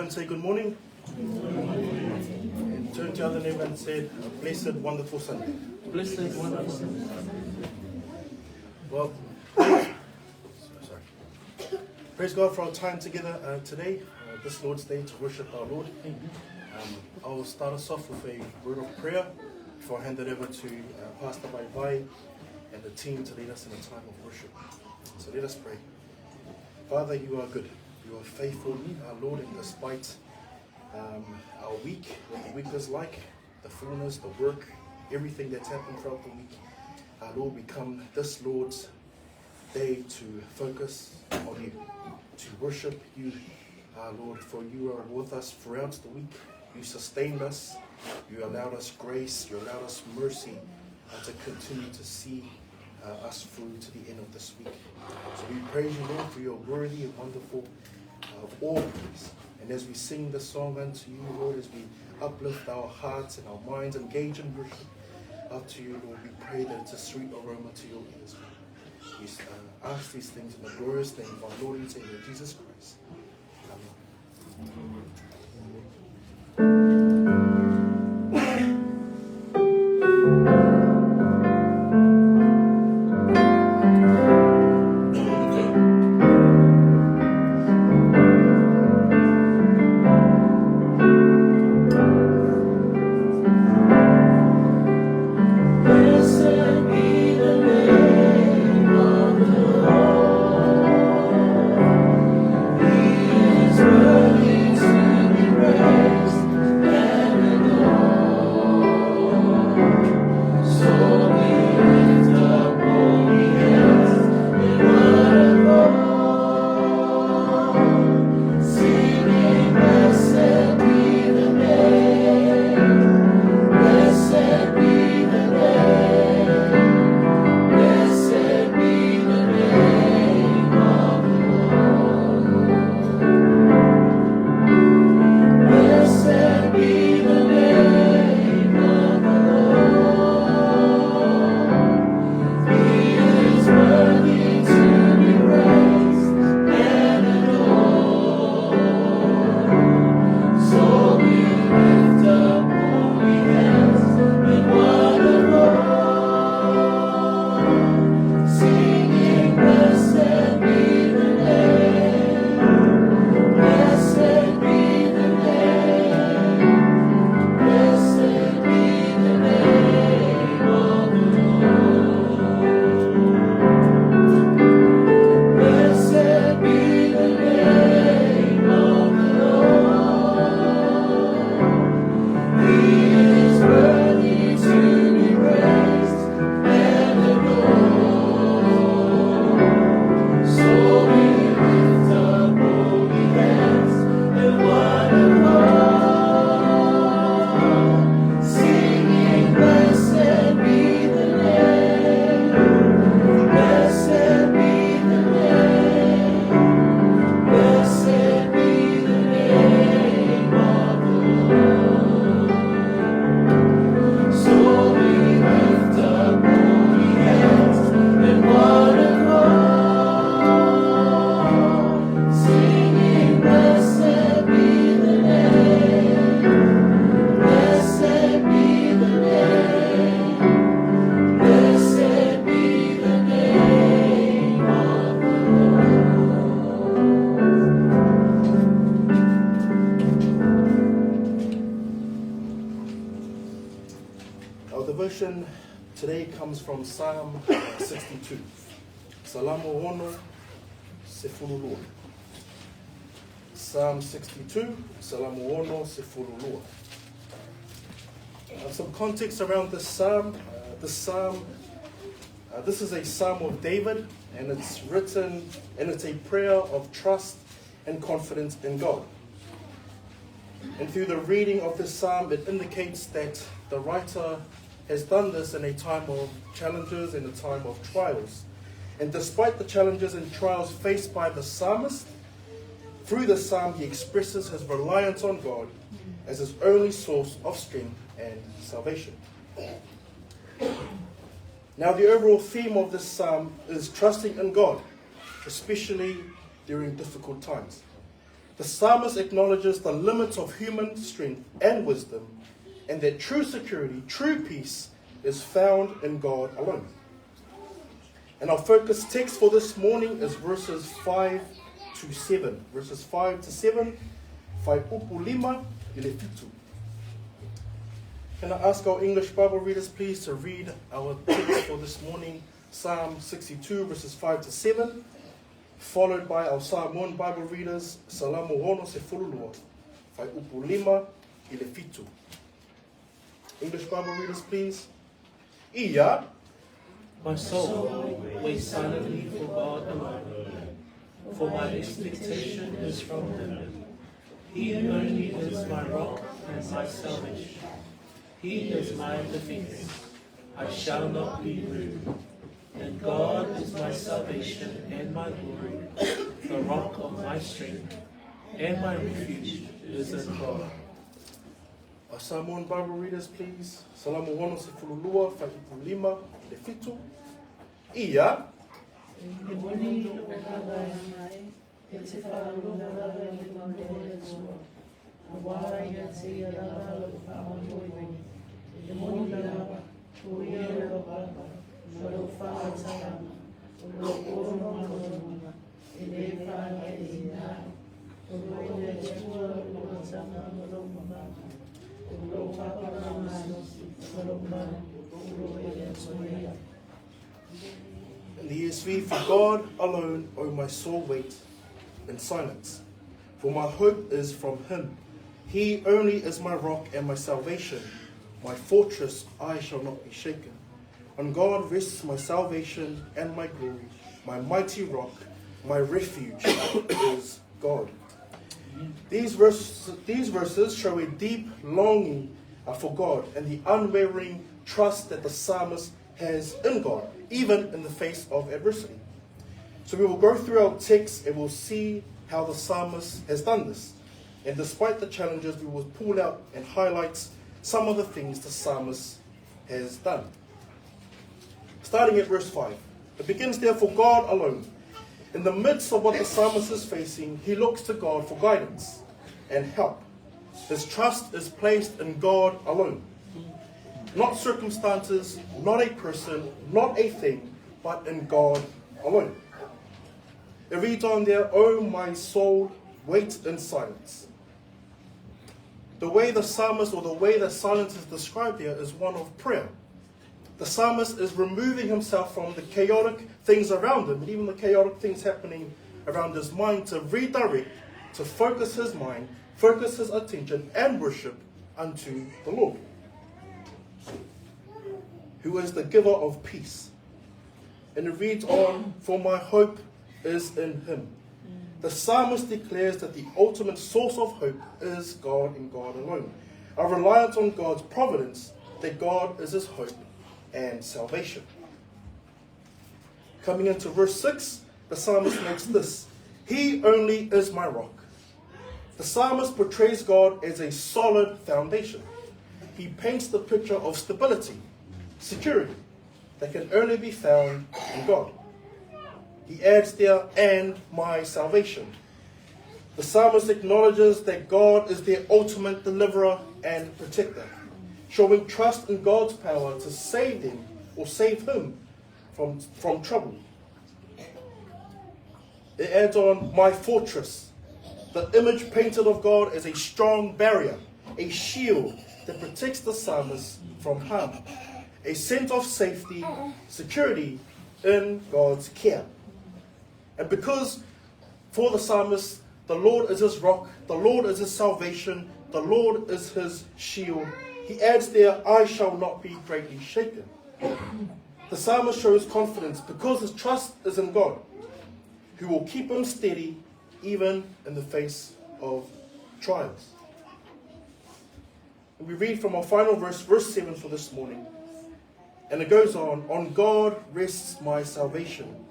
and say good morning. Good morning. And turn to the other neighbor and say, blessed, wonderful Sunday. Blessed, wonderful Sunday. Well, praise God for our time together today, this Lord's Day, to worship our Lord. I'll start us off with a word of prayer before I hand it over to Pastor Vai and the team to lead us in a time of worship. So let us pray. Father, you are good. You are faithful, our Lord, and despite our week, what the week was like, the fullness, the work, everything that's happened throughout the week, our Lord, we come this Lord's Day to focus on you, to worship you, our Lord, for you are with us throughout the week. You sustained us, you allowed us grace, you allowed us mercy to continue to see us through to the end of this week. So we praise you, Lord, for your worthy and wonderful of all praise. And as we sing the song unto you, Lord, as we uplift our hearts and our minds, engage in worship up to you, Lord, we pray that it's a sweet aroma to your ears. We ask these things in the glorious name of our Lord and Savior, Jesus Christ. Amen. Today comes from Psalm 62. Salamo ono se fululua. Psalm 62, Salamo ono se fululua. Some context around this psalm. This is a psalm of David, and it's written, and it's a prayer of trust and confidence in God. And through the reading of this psalm, it indicates that the writer has done this in a time of challenges and a time of trials. And despite the challenges and trials faced by the psalmist, through the psalm he expresses his reliance on God as his only source of strength and salvation. Now, the overall theme of this psalm is trusting in God, especially during difficult times. The psalmist acknowledges the limits of human strength and wisdom, and that true security, true peace, is found in God alone. And our focus text for this morning is verses 5 to 7. Verses 5 to 7. Faaaogaina i le fitu. Can I ask our English Bible readers please to read our text for this morning, Psalm 62 verses 5 to 7, followed by our Samoan Bible readers, Salamo Hono se Fululua, Faaaogaina i le fitu. English Bible readers please. Ia, My soul waits silently for God alone, for my expectation is from Him. He only is my rock and my salvation. He is my defense. I shall not be moved. And God is my salvation and my glory, the rock of my strength, and my refuge is in God. our Samoan Bible readers please. Salamo Hono se Fululua, Faaaogaina i le fitu. Ia, in the ESV, for God alone, O my soul, wait in silence. For my hope is from Him. He only is my rock and my salvation. My fortress, I shall not be shaken. On God rests my salvation and my glory. My mighty rock, my refuge is God. These verses show a deep longing for God and the unwavering trust that the psalmist has in God, even in the face of adversity. So we will go through our text and we'll see how the psalmist has done this. And despite the challenges, we will pull out and highlight some of the things the psalmist has done. Starting at verse 5. It begins there, for God alone. In the midst of what the psalmist is facing, he looks to God for guidance and help. His trust is placed in God alone. Not circumstances, not a person, not a thing, but in God alone. It reads on there, "O my soul, wait in silence." The way the psalmist, or the way that silence is described here, is one of prayer. The psalmist is removing himself from the chaotic things around him, and even the chaotic things happening around his mind, to redirect, to focus his mind, focus his attention and worship unto the Lord, who is the giver of peace. And it reads on, "For my hope is in Him." The psalmist declares that the ultimate source of hope is God and God alone. A reliance on God's providence, that God is his hope and salvation. Coming into verse 6, the psalmist makes this: "He only is my rock." The psalmist portrays God as a solid foundation. He paints the picture of stability, security, that can only be found in God. He adds there, "and my salvation." The psalmist acknowledges that God is their ultimate deliverer and protector, showing trust in God's power to save them, or save him, from trouble. It adds on, "my fortress." The image painted of God as a strong barrier, a shield that protects the psalmist from harm, a sense of safety, security in God's care. And because for the psalmist, the Lord is his rock, the Lord is his salvation, the Lord is his shield, he adds there, "I shall not be greatly shaken." The psalmist shows confidence because his trust is in God, who will keep him steady even in the face of trials. And we read from our final verse, verse 7 for this morning. And it goes on God rests my salvation."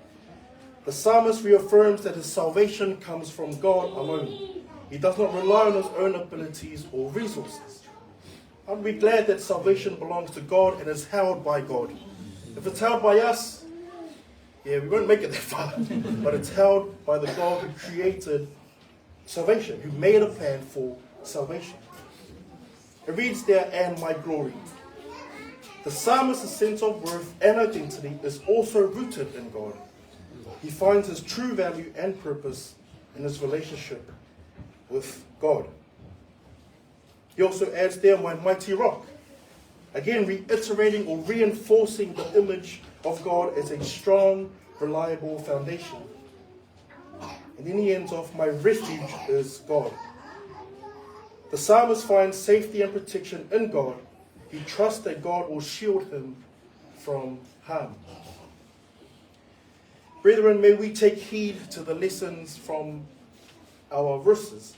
The psalmist reaffirms that his salvation comes from God alone. He does not rely on his own abilities or resources. Aren't we glad that salvation belongs to God and is held by God? If it's held by us, we won't make it that far. But it's held by the God who created salvation, who made a plan for salvation. It reads there, and my glory. The psalmist's sense of worth and identity is also rooted in God. He finds his true value and purpose in his relationship with God. He also adds there, my mighty rock. Again, reiterating or reinforcing the image of God as a strong, reliable foundation. And then he ends off, my refuge is God. The psalmist finds safety and protection in God. He trusts that God will shield him from harm. Brethren, may we take heed to the lessons from our verses.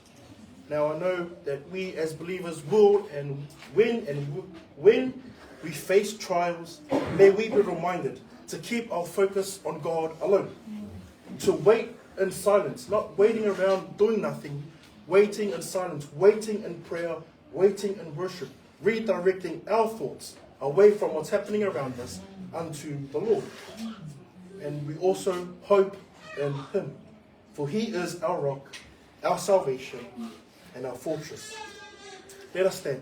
Now I know that we as believers will, and when we face trials, may we be reminded to keep our focus on God alone. To wait in silence, not waiting around doing nothing, waiting in silence, waiting in prayer, waiting in worship, redirecting our thoughts away from what's happening around us unto the Lord. And we also hope in him, for he is our rock, our salvation, and our fortress. Let us stand.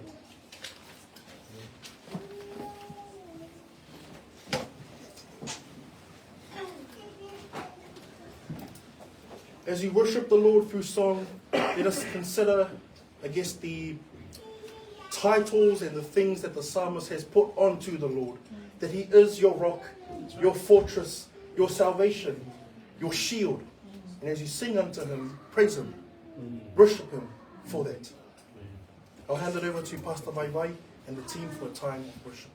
As you worship the Lord through song, let us consider, I guess, the titles and the things that the psalmist has put onto the Lord. That he is your rock, your fortress, your salvation, your shield. And as you sing unto him, praise him, worship him for that. I'll hand it over to Pastor Vai and the team for a time of worship.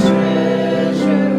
Treasure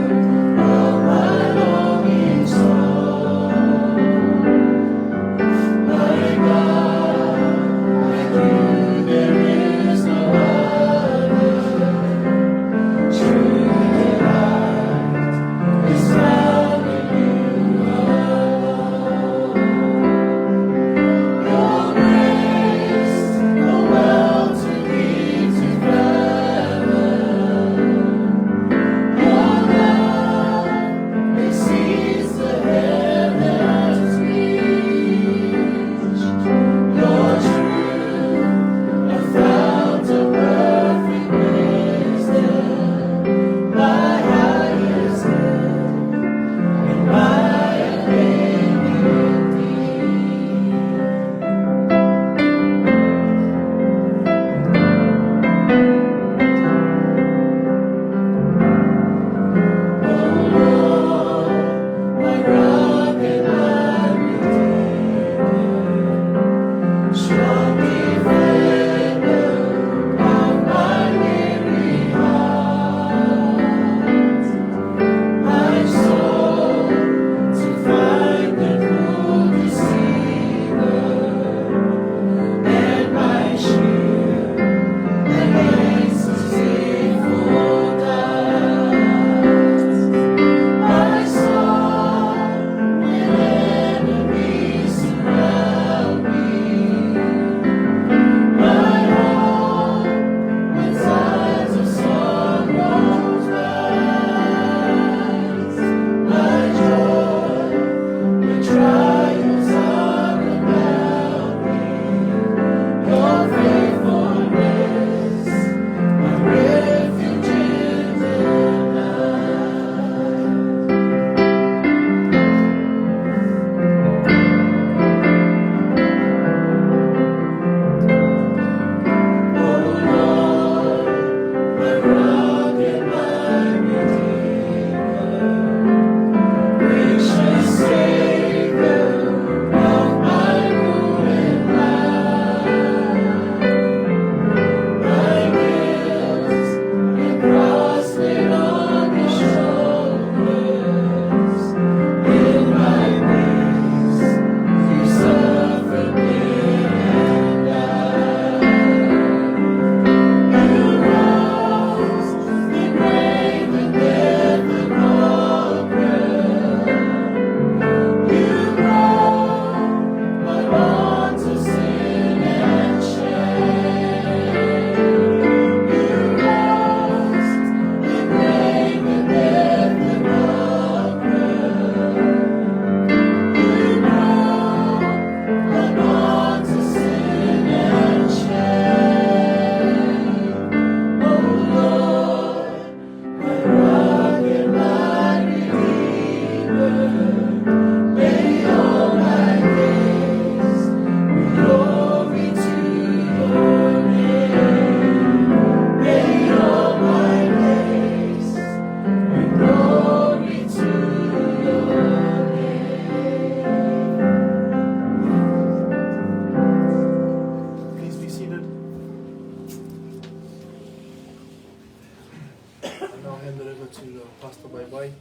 to Pastor Bye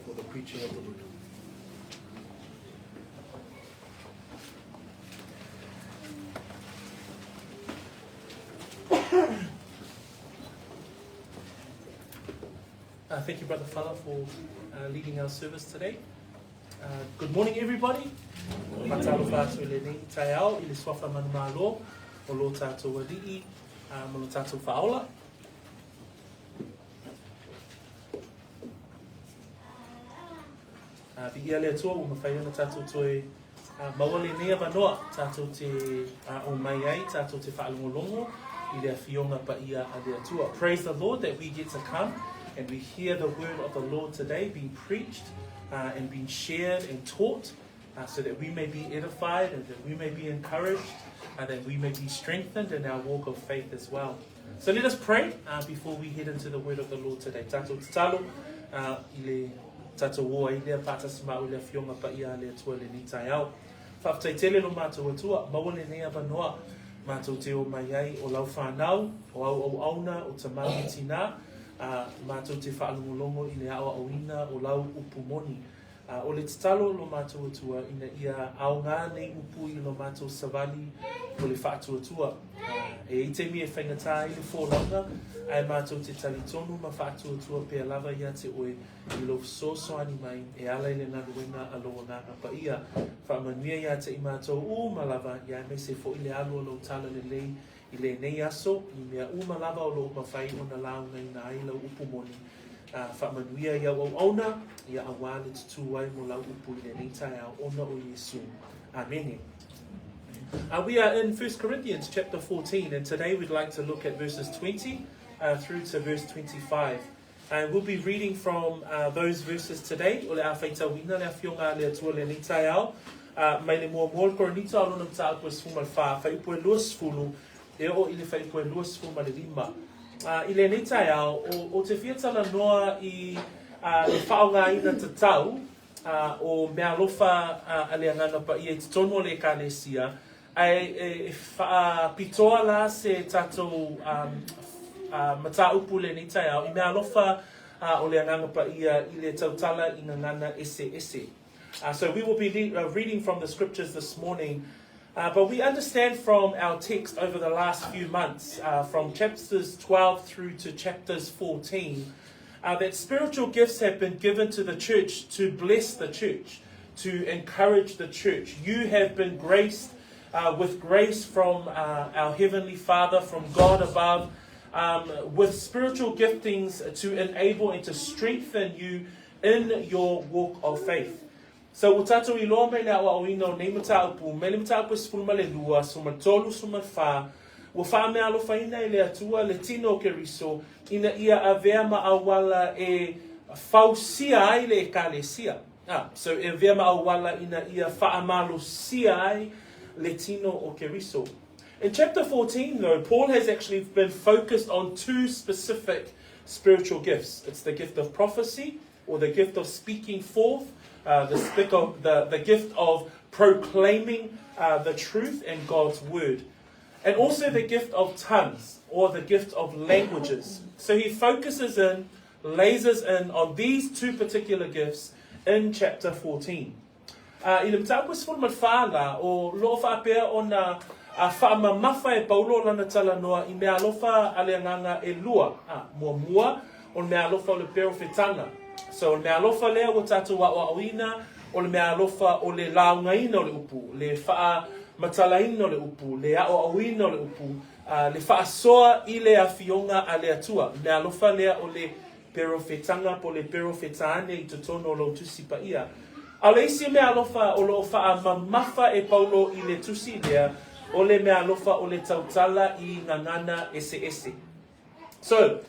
for the preaching of the word. Thank you, Brother Fala, for leading our service today. Good morning, everybody. Matalo whātua le nei tai ao, i le swafa manu mālo, o lo tātou wali'i, mo lo tātou whaola. Vi ia lea tua, o mawhai ana tātou toi maua le nei avanoa, tātou te o mai ai, tātou te whaalongolongo, i lea whionga pa ia a lea tua. Praise the Lord that we get to come and we hear the word of the Lord today being preached and being shared and taught, so that we may be edified and that we may be encouraged and that we may be strengthened in our walk of faith as well. So let us pray before we head into the word of the Lord today. Tātou tatalo, i le tātou oa i lea pātasi mao lea whionga pa ia lea tua le ni tai au. Whaftai tele no mātou atua, maua le nei avanoa, mātou te o mai ai o lau whanau, o au auna, o tamangi tina, mātou te whaalongolongo i le awa auina o lau upumoni. O le tatalo lo mātou atua ina ia ao ngā nei upu i lo mātou savali o le whātua atua. E i te mi e whaingatā i le whōlanga, ai mātou te tali tonu ma whātua atua pēr lava ia te oe i lo sosoani mai e ala i le nanuenga aloa nganga pa ia. Whaamanuia ia te i mātou ma lava ia me se fo i le alu o lo tala le lei i le nei aso, i mea lava o lo mawhai o na launga i na aila upumoni. Whaamanuia ia au auna, ia awa le tutu ai mo lau upu i le nei tai au ona o Yesu. Amen. We are in 1 Corinthians chapter 14, and today we'd like to look at verses 20 through to verse 25. And we'll be reading from those verses today. O le a whaitawina le a whionga le atua le nei tai au. Mai le mua Korinito alona mta apua sfuma wha, whaipua lua sfulu, e o i le whaipua lua sfuma le lima. I le nei tai au, o te whiatala noa i le faaaogaina tatau, o mea lofa a le angana pa i e titono le kālesia, ai pitoa la se tatou mata upu le nei tai au, I mea lofa o le angana pa i le tautala I ngangana eseese. So we will be reading from the scriptures this morning, but we understand from our text over the last few months, from chapters 12 through to chapters 14, that spiritual gifts have been given to the church to bless the church, to encourage the church. You have been graced with grace from our Heavenly Father, from God above, with spiritual giftings to enable and to strengthen you in your walk of faith. So o tātou I loa mai le awa oina o nei mata upu, mai le mata upu sfulma le lua, suma tolu suma wha, ua wha mea alofa ina I le atua le tino keriso, ina ia avea ma awala e fausia ai le kālesia. So e vea ma awala ina ia whaamalo sia ai le tino o keriso. In chapter 14 though, Paul has actually been focused on two specific spiritual gifts. It's the gift of prophecy, or the gift of speaking forth, the gift of proclaiming the truth and God's word, and also the gift of tongues, or the gift of languages. So he lasers in on these two particular gifts in chapter 14. I le mtaku sfulma fala o lo fa pe ona fa mamafa e paulo lana tala noa I mea alofa aleanganga e lua mua o mea alofa o le perofetanga. So le mea alofa lea o tātou wa awina, o le mea alofa o le laungaina o le upu, le faa matalaina o le upu, le ao awina o le upu, le faa soa I le awhionga a le atua. Mea alofa lea o le perofetanga po le perofetane I totono o lo tusi pa ia. A le isi mea alofa o lo faa mamafa e paulo I le tusi lea, o le mea alofa o le tautala I ngangana eseese. So,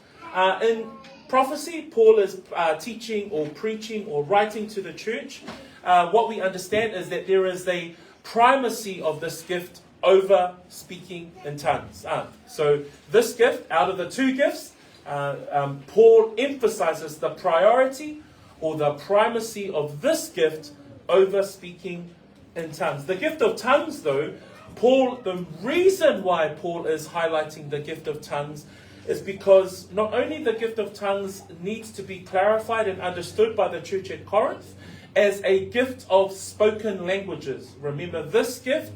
in prophecy, Paul is teaching or preaching or writing to the church. What we understand is that there is a primacy of this gift over speaking in tongues. So this gift, out of the two gifts, Paul emphasizes the priority or the primacy of this gift over speaking in tongues. The gift of tongues, though, the reason why Paul is highlighting the gift of tongues is because not only the gift of tongues needs to be clarified and understood by the church at Corinth as a gift of spoken languages. Remember, this gift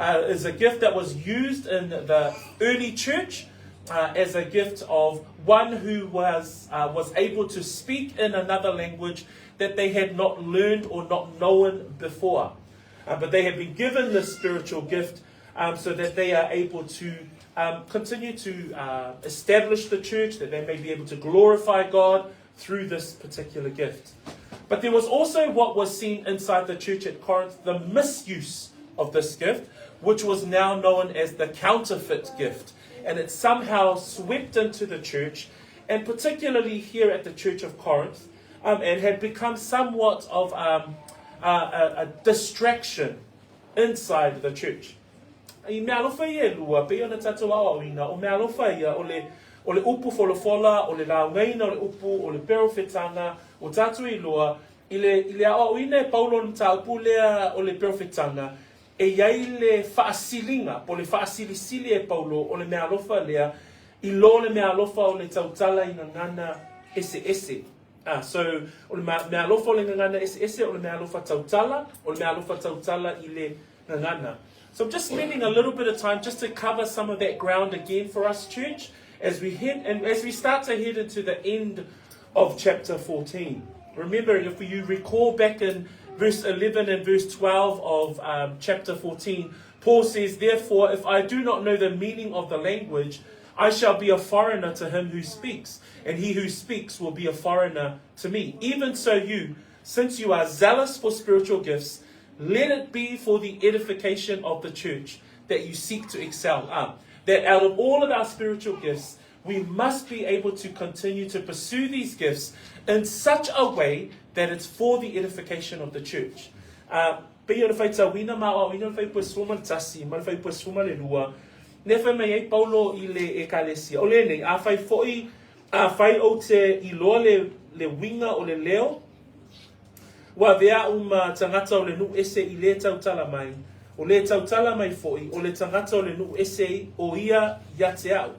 is a gift that was used in the early church as a gift of one who was able to speak in another language that they had not learned or not known before. But they have been given this spiritual gift so that they are able to continue to establish the church, that they may be able to glorify God through this particular gift. But there was also what was seen inside the church at Corinth, the misuse of this gift, which was now known as the counterfeit gift. And it somehow swept into the church, and particularly here at the church of Corinth, and had become somewhat of a distraction inside the church. I mea alofa ia lua, pe ona tatou aoina, o mea alofa ia, o le upu folofola, o le laungaina, o le upu, o le perofetanga, o tatou I loa, I le aoina e Paulo na taupu lea o le perofetanga, e iai le faasilinga, po le faasilisili e Paulo, o le mea alofa lea, I lo le mea alofa o le tautala I ngangana eseese. So, o le mea alofa o le ngangana eseese, o le mea alofa tautala, o le mea alofa tautala I le ngangana. So I'm just spending a little bit of time just to cover some of that ground again for us, church, as we start to head into the end of chapter 14. Remember, if you recall back in verse 11 and verse 12 of chapter 14, Paul says, "Therefore, if I do not know the meaning of the language, I shall be a foreigner to him who speaks, and he who speaks will be a foreigner to me. Even so you, since you are zealous for spiritual gifts, let it be for the edification of the church that you seek to excel up. That out of all of our spiritual gifts, we must be able to continue to pursue these gifts in such a way that it's for the edification of the church." Nefa me ai Paulo I le ekalesia. O le nei, a fai foi, a fai o te I loa le winga o le leo. Wa vea tangata o le nu ese I le tautala mai. O le tautala mai foi, o le tangata o le nu ese o ia te au.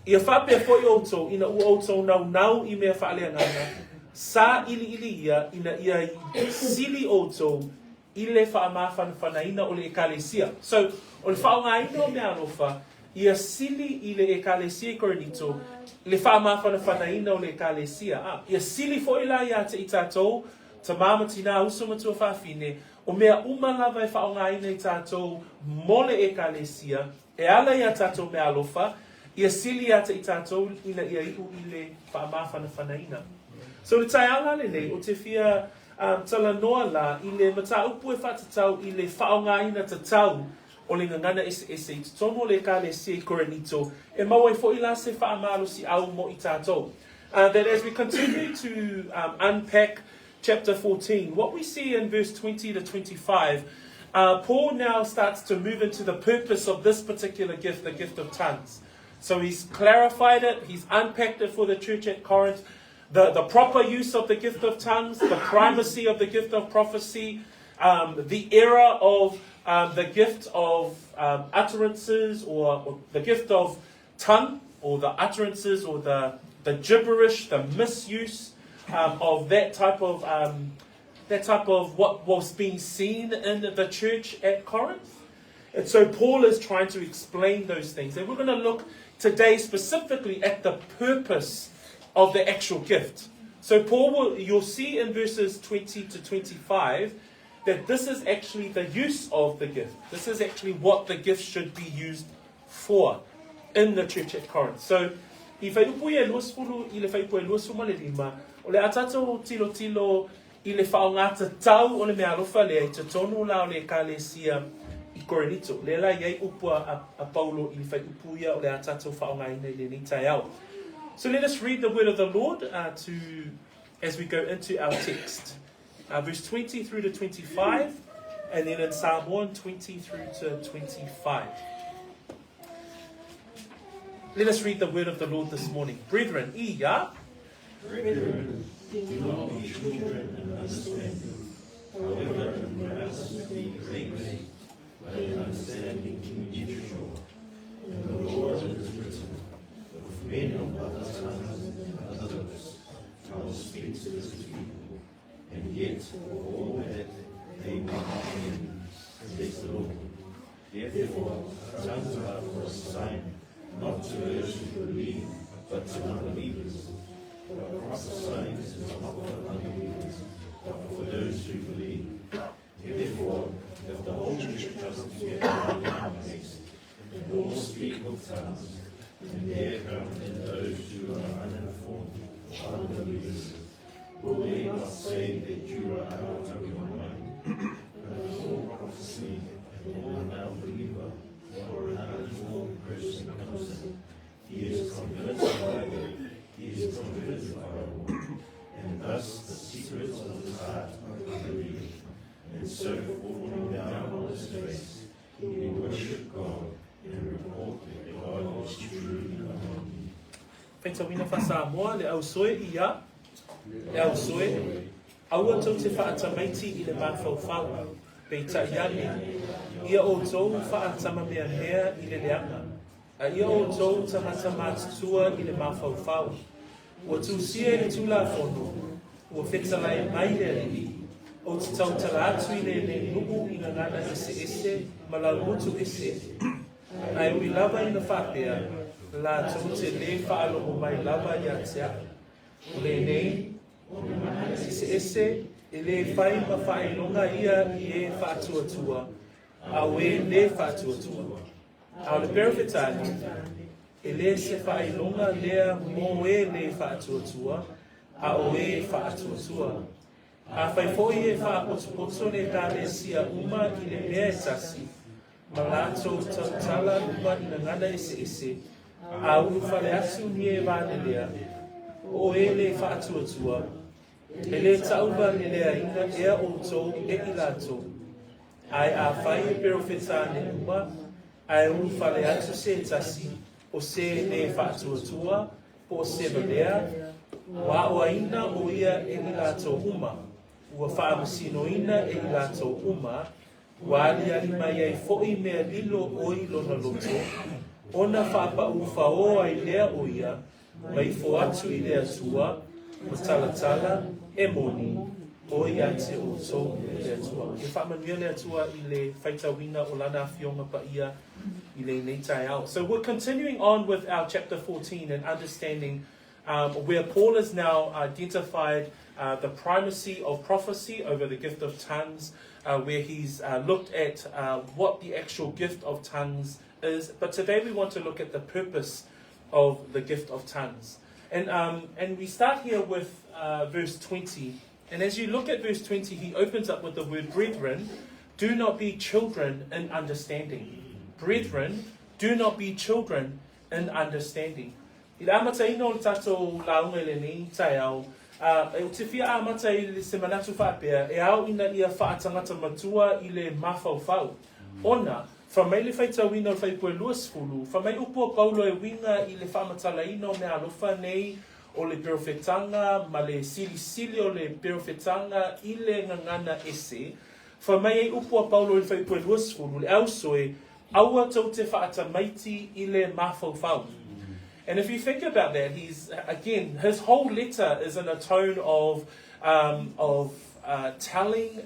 Ia whapea foi o tō, ina ua o tō nau I mea whaalea ngana. Sa ili ia, ina ia sili o tō, I le whaamawhanaina o le ekalesia. So, o le whaongaina o mea alofa, ia sili I le ekalesia Korinito, le whaamawhanaina o le ekalesia. Ia sili foi la ia te I tātou, ta mama tina usuma tua whawhine, o mea umalawa e whaongaina I tātou mole ekalesia, e ala ia tātou mea alofa, ia sili ia te I tātou, ina ia iu I le whaamawhanaina. So le tai ala le nei, o te whia tala noa la, I le mata upu e whatatau, I le whaongaina tatau, o le ngangana eseese, I tono le ekalesia I Korinito, e maua I fo I la se whaamalo si au mo I tātou. That as we continue to unpack chapter 14, what we see in verse 20 to 25, Paul now starts to move into the purpose of this particular gift, the gift of tongues. So he's clarified it, he's unpacked it for the church at Corinth, the proper use of the gift of tongues, the primacy of the gift of prophecy, the era of the gift of utterances, or the gift of tongue, or the utterances, or the gibberish, the misuse of that type of what was being seen in the church at Corinth. And so Paul is trying to explain those things. And we're going to look today specifically at the purpose of the actual gift. So you'll see in verses 20 to 25 that this is actually the use of the gift. This is actually what the gift should be used for in the church at Corinth. So, I whai upu e luasfulu, I le whai upu e luasuma le lima, o le atato tilo I le whaongata tau o le mea alofa lea, I te tonu la o le ekalesia I Korinito. Le la iei upu a Paulo I le whai upu ia o le atato whaongaina I le nitai au. So let us read the word of the Lord as we go into our text. Verse 20 through to 25, and then in Samoan 20 through to 25. Let us read the word of the Lord this morning. Brethren, Brethren, do not be children in understanding, however, perhaps be greatly, but in understanding to be mutual. And the Lord is written, men of other tongues and other lips, I will speak to this people, and yet for all that they may not end, says the Lord. Therefore, tongues are for a sign, not to those who believe, but to unbelievers. But prophesying is not for unbelievers, but for those who believe. Therefore, if the whole church doesn't get in one place, and all speak with tongues, and there come in those who are uninformed, unbelievers, will they not say that you are out of your mind? But all prophecy and all an unbeliever or an uninformed person comes in, he is convinced by the Lord, and thus the secrets of his heart are revealed. And so, falling down on his face, he will worship God and report that God is truly among you. Whaitawina wha Samoa le au soe ia, le au soe, aua tau te whaatamaiti I le mawhauwhau, pei taiane, ia o tau whaatama mea mea I le leanga, a ia o tau tangata mātutua I le mawhauwhau, ua tūsia I le tūla whono, ua whetalai mai le rii, o te tau tala atu I le nuku I ngā ngana eseese, ma lau mutu ese, ai ui lava I na whapea, la tau te le whaalongo mai lava I a te a. O le nei, eseese, e le whai ma whaelonga ia I e whaatuatua, a we le whaatuatua. A le perwhetani, e le se whaelonga lea mo e le whaatuatua, a o e whaatuatua. A whai fōi e whaapotopoto le tāle sia uma I le mea e tasi, ma lātou tautala uma I na ngana eseese, a unu whale atu ni e vāne lea, o e le whaatuatua, e le tauba le lea ina ea o tō e I lātou. Ai a whai e perofetane uma, ai unu whale atu se e tasi, o se le whaatuatua, o se valea, wa o aina o ia e I lātou uma. Ua whaamasinoina e I lātou uma, wa ali mai ai fo'i mea lilo o I lona loto, ona whaapau whao ai lea o ia, mai fo atu I lea tua, o talatala, e moni, o ia te o tō lea tua. E whaamanuia lea tua I le whaitawina o lana whionga pa ia I le nei tai ao. So we're continuing on with our chapter 14 and understanding where Paul has now identified the primacy of prophecy over the gift of tongues, where he's looked at what the actual gift of tongues is. But today we want to look at the purpose of the gift of tongues. And we start here with verse 20. And as you look at verse 20, he opens up with the word brethren, do not be children in understanding. Brethren, do not be children in understanding. I le amata ino le tatou launga le nei tai au, e o te whia amata I le semanatu whapea, e au ina ia whaatangata matua I le mawhauwhau. Ona, whamai le whaitawina o whaipue luasfulu, whamai upua paulo e winga I le whamatala ino me alofa nei o le perofetanga, ma le sili o le perofetanga I le ngangana ese, whamai e upua paulo e whaipue luasfulu, le au soe, aua tau te whaatamaiti I le mawhauwhau. And if you think about that, he's again, his whole letter is in a tone of telling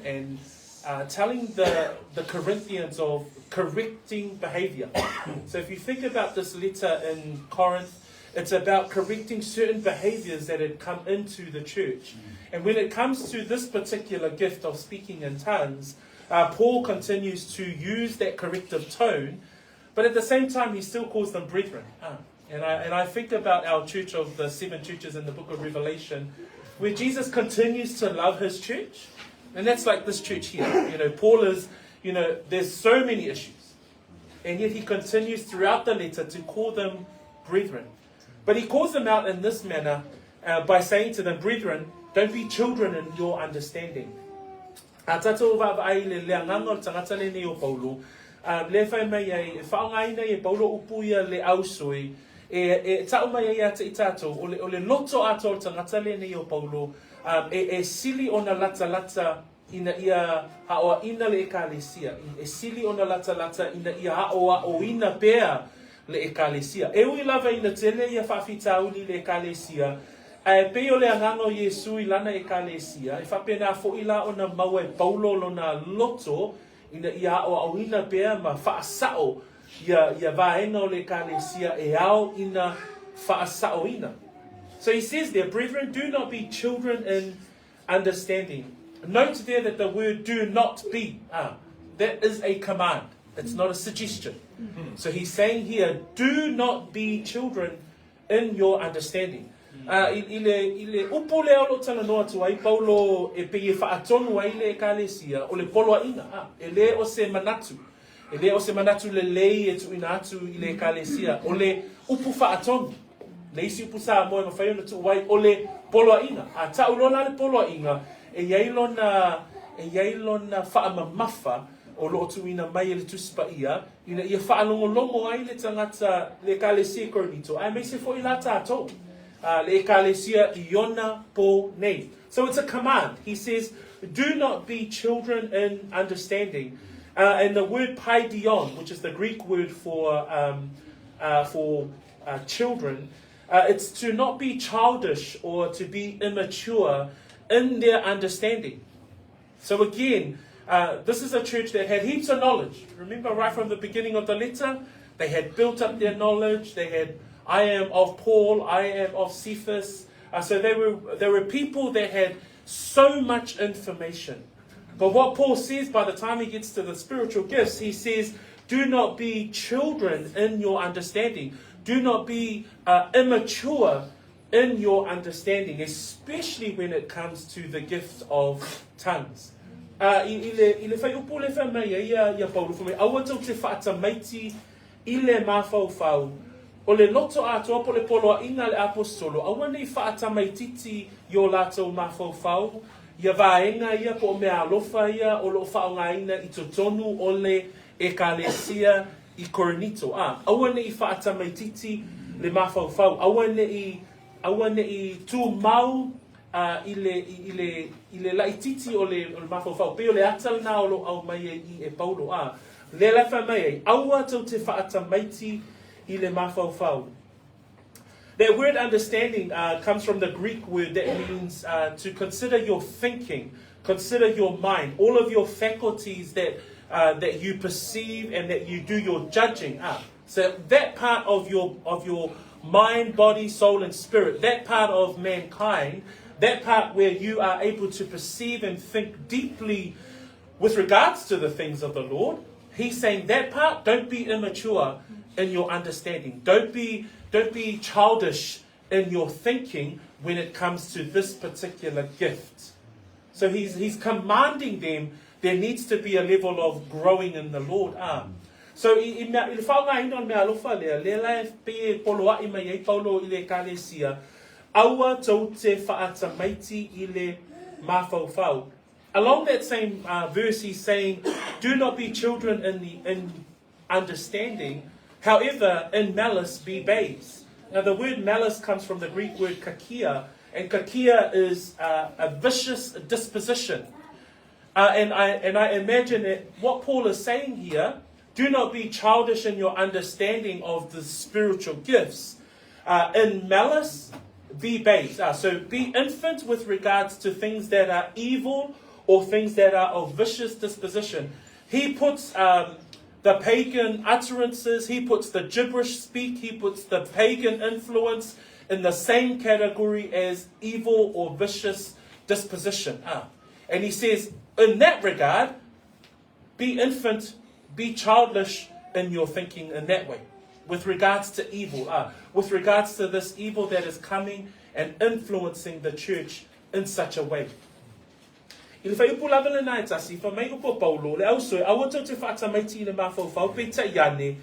the Corinthians of correcting behavior. So if you think about this letter in Corinth, it's about correcting certain behaviors that had come into the church. And when it comes to this particular gift of speaking in tongues, Paul continues to use that corrective tone, but at the same time, he still calls them brethren. And I think about our church of the 7 churches in the book of Revelation, where Jesus continues to love his church. And that's like this church here. You know, Paul is, there's so many issues. And yet he continues throughout the letter to call them brethren. But he calls them out in this manner by saying to them, brethren, don't be children in your understanding. Tatou va'ai le leanganga o tangata le nei o Paulo, le whai mai ai, whaongaina e Paulo upuia le ausoi, e tau mai ai ata I tātou, o le loto ato o tangata le nei o Paulo, e sili ona lata ina ia haoa ina le ekalesia, e sili ona lata ina ia haoa o ina pea, le ekalesia. E ui lava ina tele ia whawhitauli le ekalesia. E pe o le anganga o Yesu I lana ekalesia. E whapena fo ila o na maua e paulo lo na loto ina ia o auina pea ma whaasao ia vaenga o le ekalesia e ao ina whaasao ina. So he says there, brethren, do not be children in understanding. Note there that the word do not be, that is a command. It's not a suggestion. So he's saying here, do not be children in your understanding. Ile upo le alo tala noa tua I Paulo e pe whaatonu ai le ekalesia o le poloa ina. E le o se manatu. E le o se manatu le lei e tu ina atu I le ekalesia. O le upu whaatonu. Le isi upu sa moe mawhaiona tu wai o le poloa ina. A ta ulona le poloa ina e yailona whaamamafa o lo tu ina mai le tuspa ia ia whaalongolomo ai le tangata le ekalesia Korinito. Ai me se fo I la tātou. Le ekalesia iona po nei. So it's a command. He says, do not be children in understanding. And the word paidion, which is the Greek word for children, it's to not be childish or to be immature in their understanding. So again, this is a church that had heaps of knowledge. Remember right from the beginning of the letter, they had built up their knowledge. They had, I am of Paul, I am of Cephas. So they were people that had so much information. But what Paul says by the time he gets to the spiritual gifts, he says, do not be children in your understanding. Do not be immature in your understanding, especially when it comes to the gift of tongues. Ile fai upo le fai mai ia Paulo fai aua tau te whaatamaiti ile mawhauwhau. O le loto atua po le poloa inga le apostolo, aua nei whaatamaititi yo lātou mawhauwhau. Ia vaenga ia po mea alofa ia o lo whaongaina I totonu o le ekalesia I Korinito. Aua nei whaatamaititi le mawhauwhau. Aua nei tū mau I le laititi o le mawhauwhau. Pe o le atal na o lo au mai I Paulo. Le lafa mai aua tau te whaatamaiti I le mawhauwhau. That word understanding comes from the Greek word that means to consider your thinking, consider your mind, all of your faculties that you perceive and that you do your judging. So that part of your mind, body, soul, and spirit, that part of mankind, that part where you are able to perceive and think deeply with regards to the things of the Lord, he's saying that part, don't be immature in your understanding. Don't be childish in your thinking when it comes to this particular gift. So he's commanding them, there needs to be a level of growing in the Lord. So I whaongaina on mea alofa lea, le lai pe poloa I mai Paulo I le ekalesia, aua tau te whaatamaiti I le mawhauwhau. Along that same verse, he's saying, do not be children in understanding, however, in malice be babes. Now the word malice comes from the Greek word kakia, and kakia is a vicious disposition. And I imagine that what Paul is saying here, do not be childish in your understanding of the spiritual gifts. In malice, be babes. So be infant with regards to things that are evil or things that are of vicious disposition. He puts the pagan utterances, he puts the gibberish speak, he puts the pagan influence in the same category as evil or vicious disposition. And he says, in that regard, be infant, be childish in your thinking in that way. With regards to evil, with regards to this evil that is coming and influencing the church in such a way. I le whai upu lava le nai tasi, wha mai upo Paulo, le au soe, awa tau te whaatamaiti I le mawhauwhau, pe ta iane,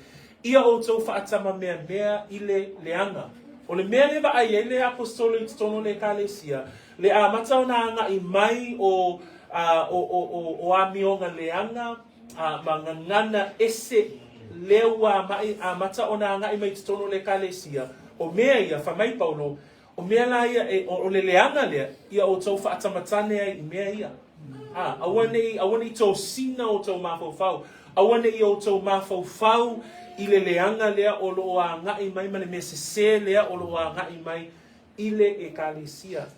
ia o tau whaatama mea I le leanga. O le mea lewa ai le apostolo I tono le ekalesia, le a matau na anga I mai o amionga leanga, ma ngana ese lewa mai a mata ona anga I mai tono le ekalesia, o mea ia wha mai Paulo, o mea la ia o le leanga lea, ia o tau whaatamatane ai I mea ia. Awane tō sina o tō mawhauwhau. Awane I o tau mawhauwhau I le leanga lea o lo a ngai mai mane me se lea o lo a ngai mai I le ekalesia.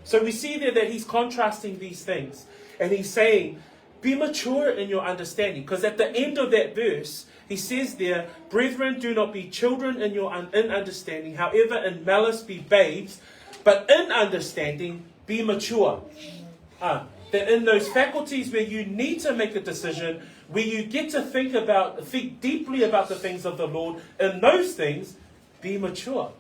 So we see there that he's contrasting these things. And he's saying, be mature in your understanding. Because at the end of that verse, he says there, brethren, do not be children in your in understanding. However, in malice be babes. But in understanding, be mature. That in those faculties where you need to make a decision, where you get to think deeply about the things of the Lord, in those things, be mature.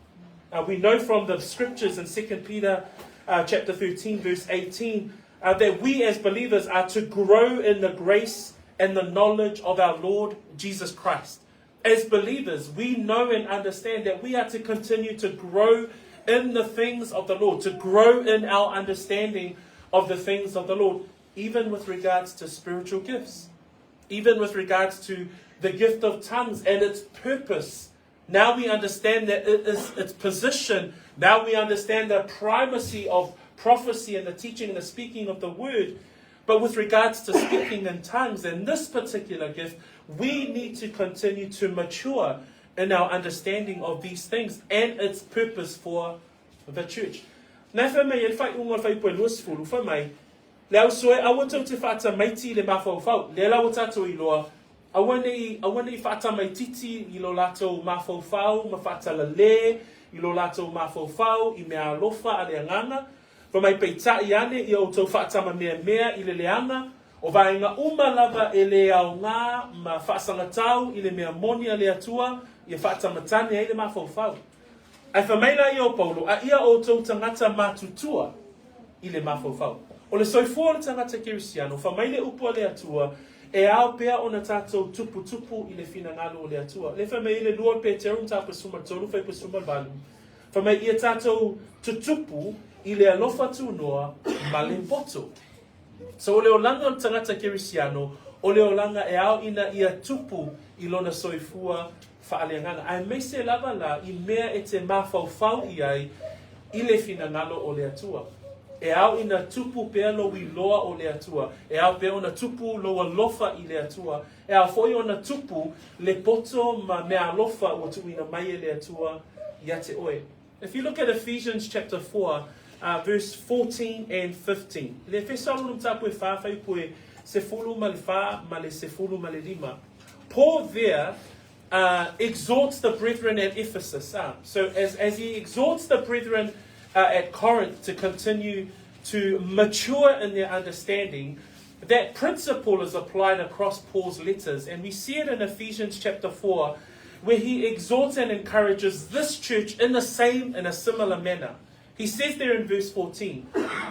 We know from the scriptures in 2 Peter chapter 13, verse 18, that we as believers are to grow in the grace and the knowledge of our Lord Jesus Christ. As believers, we know and understand that we are to continue to grow in the things of the Lord, to grow in our understanding of the things of the Lord, even with regards to spiritual gifts, even with regards to the gift of tongues and its purpose. Now we understand that it is its position. Now we understand the primacy of prophecy and the teaching and the speaking of the word. But with regards to speaking in tongues and this particular gift, we need to continue to mature in our understanding of these things and its purpose for the church. Na fa mai fai unga fai po luas fulu fa mai. Lau soe awatu te fata maiti le mafau le lau tatu I loa. Awani fata maititi I lo lato mafau ma fata le I lo lato mafau I mea alofa ale anganga. Fa mai peita I ane I o tau fata ma mea I le leanga. O vainga lava e le au ngā ma whaasanga tau I le mea moni a le atua I fata matane e le mafau. Ai whamaila I o Paulo, a ia o tau tangata matutua I le mafau. O le soifua le tangata kirisiano, whamaile upua le atua, e ao pea o na tātou tupu I le finangalo o le atua. Le whamaile lua pe te arun tāpa suma tolu, whai pa suma balu. Whamai ia tātou tutupu I le alofa tūnoa ma le poto. So o le olanga o tangata kirisiano, o le olanga e ao ina ia tupu I lona soifua whaaleanganga. Ai mei se lava la I mea e te mawhauwhau I ai I le finangalo o le atua. E au ina tupu pea lo I loa o le atua. E au pea ona tupu lo alofa I le atua. E au foi ona tupu le poto ma mea alofa o tu ina mai e le atua ia te oe. If you look at Ephesians chapter 4, verse 14 and 15. Le whesaulum tapu e whawhai pue se fulu ma le wha ma le se fulu ma le lima. Paul there exhorts the brethren at Ephesus. So as he exhorts the brethren at Corinth to continue to mature in their understanding, that principle is applied across Paul's letters. And we see it in Ephesians chapter 4, where he exhorts and encourages this church in a similar manner. He says there in verse 14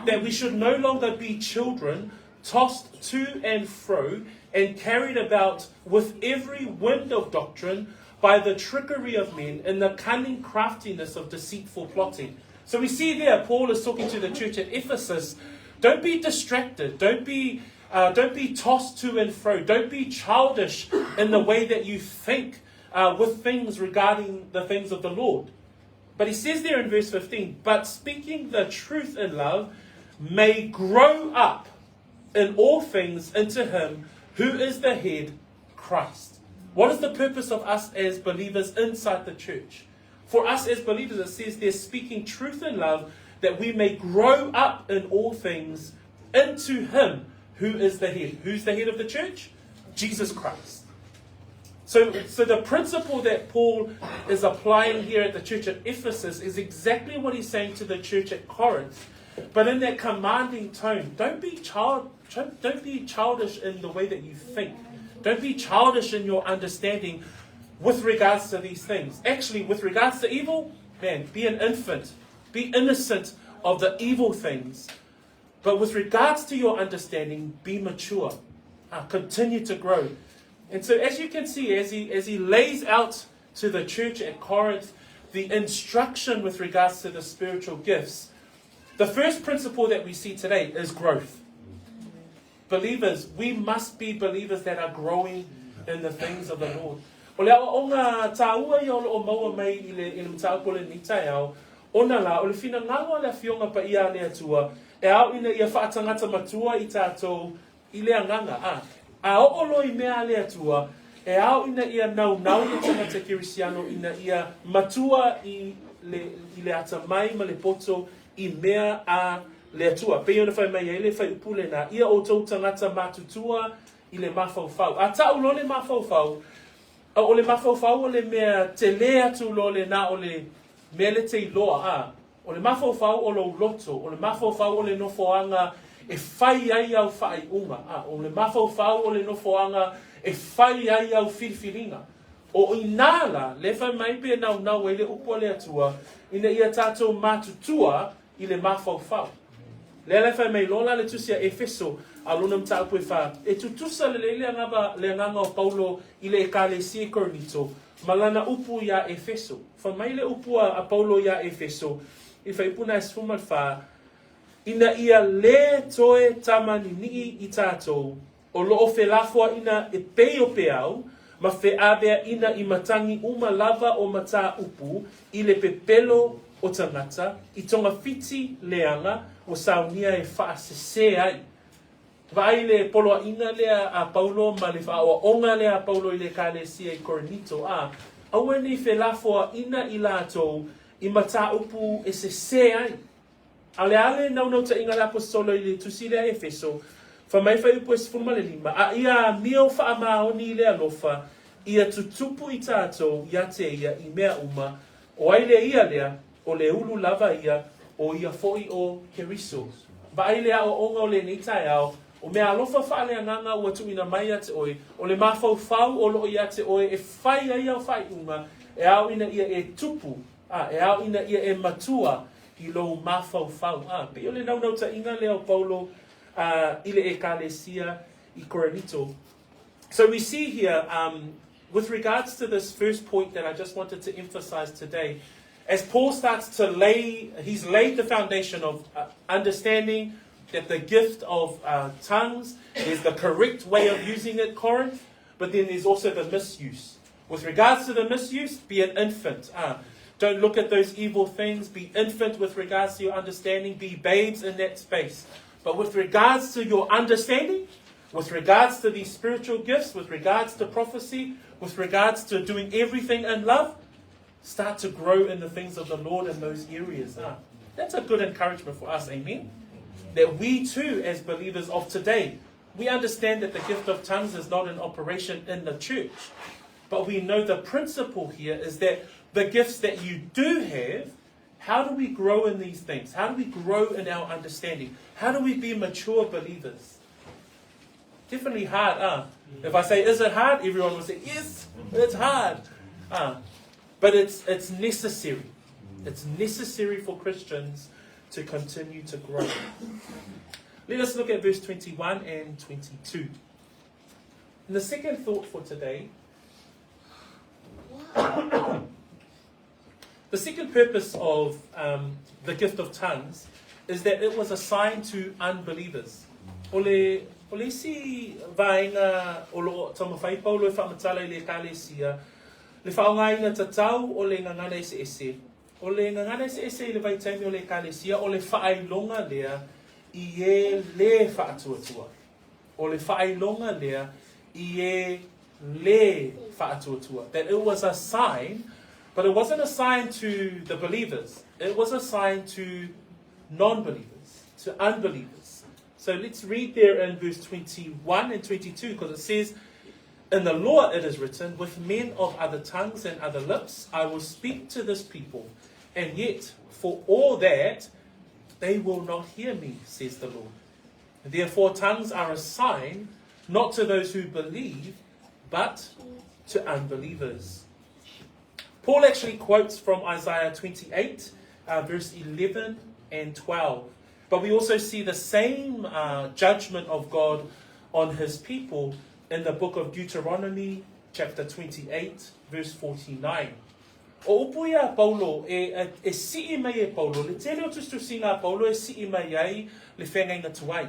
that we should no longer be children tossed to and fro and carried about with every wind of doctrine by the trickery of men and the cunning craftiness of deceitful plotting. So we see there, Paul is talking to the church at Ephesus. Don't be distracted. Don't be tossed to and fro. Don't be childish in the way that you think with things regarding the things of the Lord. But he says there in verse 15, but speaking the truth in love may grow up in all things into him who is the head, Christ. What is the purpose of us as believers inside the church? For us as believers, it says they're speaking truth in love, that we may grow up in all things into him who is the head. Who's the head of the church? Jesus Christ. So the principle that Paul is applying here at the church at Ephesus is exactly what he's saying to the church at Corinth. But in that commanding tone, don't be childish in the way that you think. Don't be childish in your understanding with regards to these things. Actually, with regards to evil, man, be an infant. Be innocent of the evil things. But with regards to your understanding, be mature. Continue to grow. And so as you can see, as he lays out to the church at Corinth the instruction with regards to the spiritual gifts, the first principle that we see today is growth. Believers, we must be believers that are growing in the things of the Lord. O le o ngā tāua i o maua mai I le mtaupole ni tai au, ona la, o le whina ngawa le fionga pa ia le atua, e au ina ia whaatangata matua I tātou I le anganga. A oolo I mea le atua, e au ina ia nau I tangata Kirisiano ina ia matua I le ata mai ma le poto I mea a le atua. Pei ona whai mai ele whai upule na ia o tau tangata matutua I le mawhauwhau. A tau lo le mawhauwhau, o le mawhauwhau o le mea te le atu lo le na o le mea le te iloa a. O le mawhauwhau o lo loto, o le mawhauwhau o le nofoanga e whai ai au whai unga. O le mawhauwhau o le nofoanga e whai ai au whiriwhiringa. O inala, le whai mai pe nau e le upo le atua, ina ia tātou matutua I le mawhauwhau. Le whai mai lola le tusia Efeso, a luna mta apu e wha. E tutusa le nganga o Paulo I le ekalesi Korinito, malana upu ia Efeso. Wha mai le upu a Paulo ia Efeso, I whai puna esfuma wha, ina ia le toe tamani nii I tātou, o loo whelafua ina e peo peau, ma wheabea ina I matangi uma lava o mata upu, I le pepelo o tangata, I tonga fiti leanga, o saunia e whaasese ai. Vai le poloa ina lea a Paulo, ma le whaoa onga lea a Paulo I le kālesia I Korinito a, aue ni whelafua ina I lātou, I mata upu eseese ai. Ale nau ta inga la apostolo I le tusile Efeso, fa mai fai upu esfuma le lima, a ia mio wha maoni le alofa, ia tutupu I tātou, ia te ia I mea uma, o ai le ia lea, o le ulu lava ia, o ia foi o keriso. Ba ai lea o onga o le neitai au, o mea alofa wha lea nganga ua tu ina mai ate oi, o le mawhau whau o loo ia te oi, e whai ai au whai unga, e au ina ia e tupu, e au ina ia e matua, I lo mawhau whau. Pe o le nau ta inga lea o Paulo, I le ekalesia I Korinito. So we see here, with regards to this first point that I just wanted to emphasize today, as Paul starts to he's laid the foundation of understanding that the gift of tongues is the correct way of using it, Corinth, but then there's also the misuse. With regards to the misuse, be an infant. Don't look at those evil things. Be infant with regards to your understanding. Be babes in that space. But with regards to your understanding, with regards to these spiritual gifts, with regards to prophecy, with regards to doing everything in love, start to grow in the things of the Lord in those areas. That's a good encouragement for us, amen? That we too, as believers of today, we understand that the gift of tongues is not in operation in the church. But we know the principle here is that the gifts that you do have, how do we grow in these things? How do we grow in our understanding? How do we be mature believers? Definitely hard. If I say, is it hard? Everyone will say, yes, it's hard. But it's necessary. It's necessary for Christians to continue to grow. Let us look at verse 21 and 22. And the second thought for today, the second purpose of the gift of tongues is that it was assigned to unbelievers. Ole si vaina o lo tamawhai paulo e whamatala I le kālesia, le faaaogaina tatau o le gagana eseese. O le gagana eseese I le vaitaimi o le kālesia, o le whaailonga lea I e le whaatuatua. O le whaailonga lea I e le whaatuatua. That it was a sign, but it wasn't a sign to the believers. It was a sign to non-believers, to unbelievers. So let's read there in verse 21 and 22, because it says, in the law it is written, with men of other tongues and other lips I will speak to this people, and yet for all that they will not hear me, says the Lord. Therefore tongues are a sign, not to those who believe, but to unbelievers. Paul actually quotes from Isaiah 28, verse 11 and 12. But we also see the same judgment of God on his people in the book of Deuteronomy, chapter 28, verse 49. O upuia Paulo e si'i mai e Paulo, le tele o tustu singa Paulo e si'i mai ai le whengaina tuai.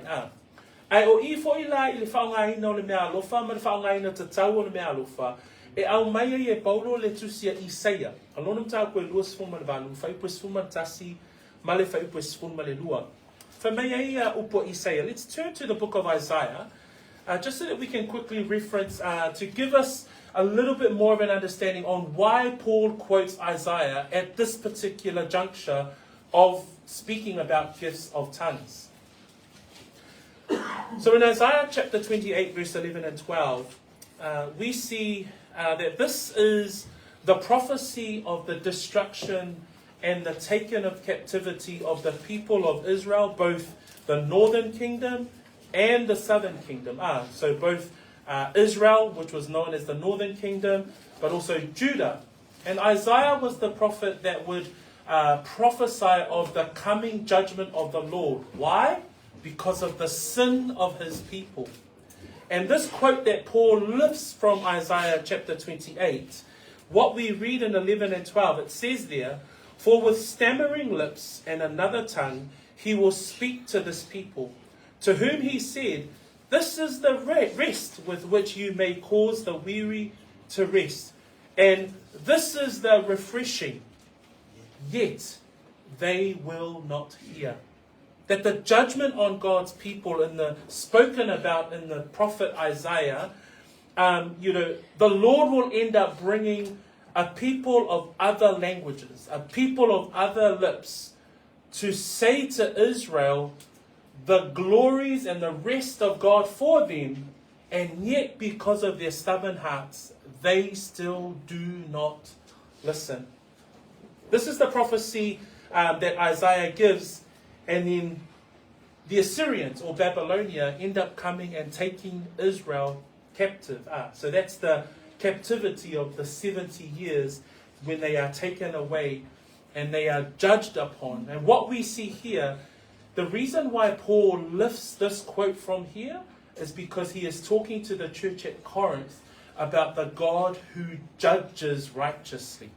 Ai o I fo I la I le whaongaina o le mea alofa, ma le whaongaina tatau o le mea alofa, e au mai ai e Paulo le tusia Isaia. Alonum tau koe lua sifuma le valu, whaipu sifuma tasi, ma le whaipu sifuma le lua. Whamai ai upo Isaia. Let's turn to the book of Isaiah, just so that we can quickly reference, to give us a little bit more of an understanding on why Paul quotes Isaiah at this particular juncture of speaking about gifts of tongues. So in Isaiah chapter 28, verse 11 and 12, we see that this is the prophecy of the destruction and the taking of captivity of the people of Israel, both the northern kingdom and the southern kingdom. So both Israel, which was known as the northern kingdom, but also Judah. And Isaiah was the prophet that would prophesy of the coming judgment of the Lord. Why? Because of the sin of his people. And this quote that Paul lifts from Isaiah chapter 28, what we read in 11 and 12, it says there, "For with stammering lips and another tongue he will speak to this people, to whom he said, this is the rest with which you may cause the weary to rest. And this is the refreshing, yet they will not hear." That the judgment on God's people spoken about in the prophet Isaiah, the Lord will end up bringing a people of other languages, a people of other lips, to say to Israel the glories and the rest of God for them, and yet because of their stubborn hearts, they still do not listen. This is the prophecy that Isaiah gives, and then the Assyrians or Babylonia end up coming and taking Israel captive. So that's the captivity of the 70 years when they are taken away and they are judged upon. And what we see here, the reason why Paul lifts this quote from here is because he is talking to the church at Corinth about the God who judges righteously.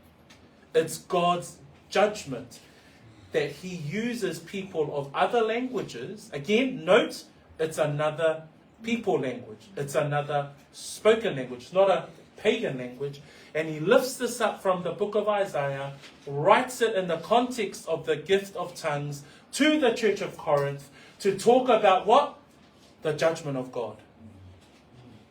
It's God's judgment that he uses people of other languages. Again, note, it's another people language. It's another spoken language. It's not a pagan language. And he lifts this up from the book of Isaiah, writes it in the context of the gift of tongues to the church of Corinth to talk about what? The judgment of God.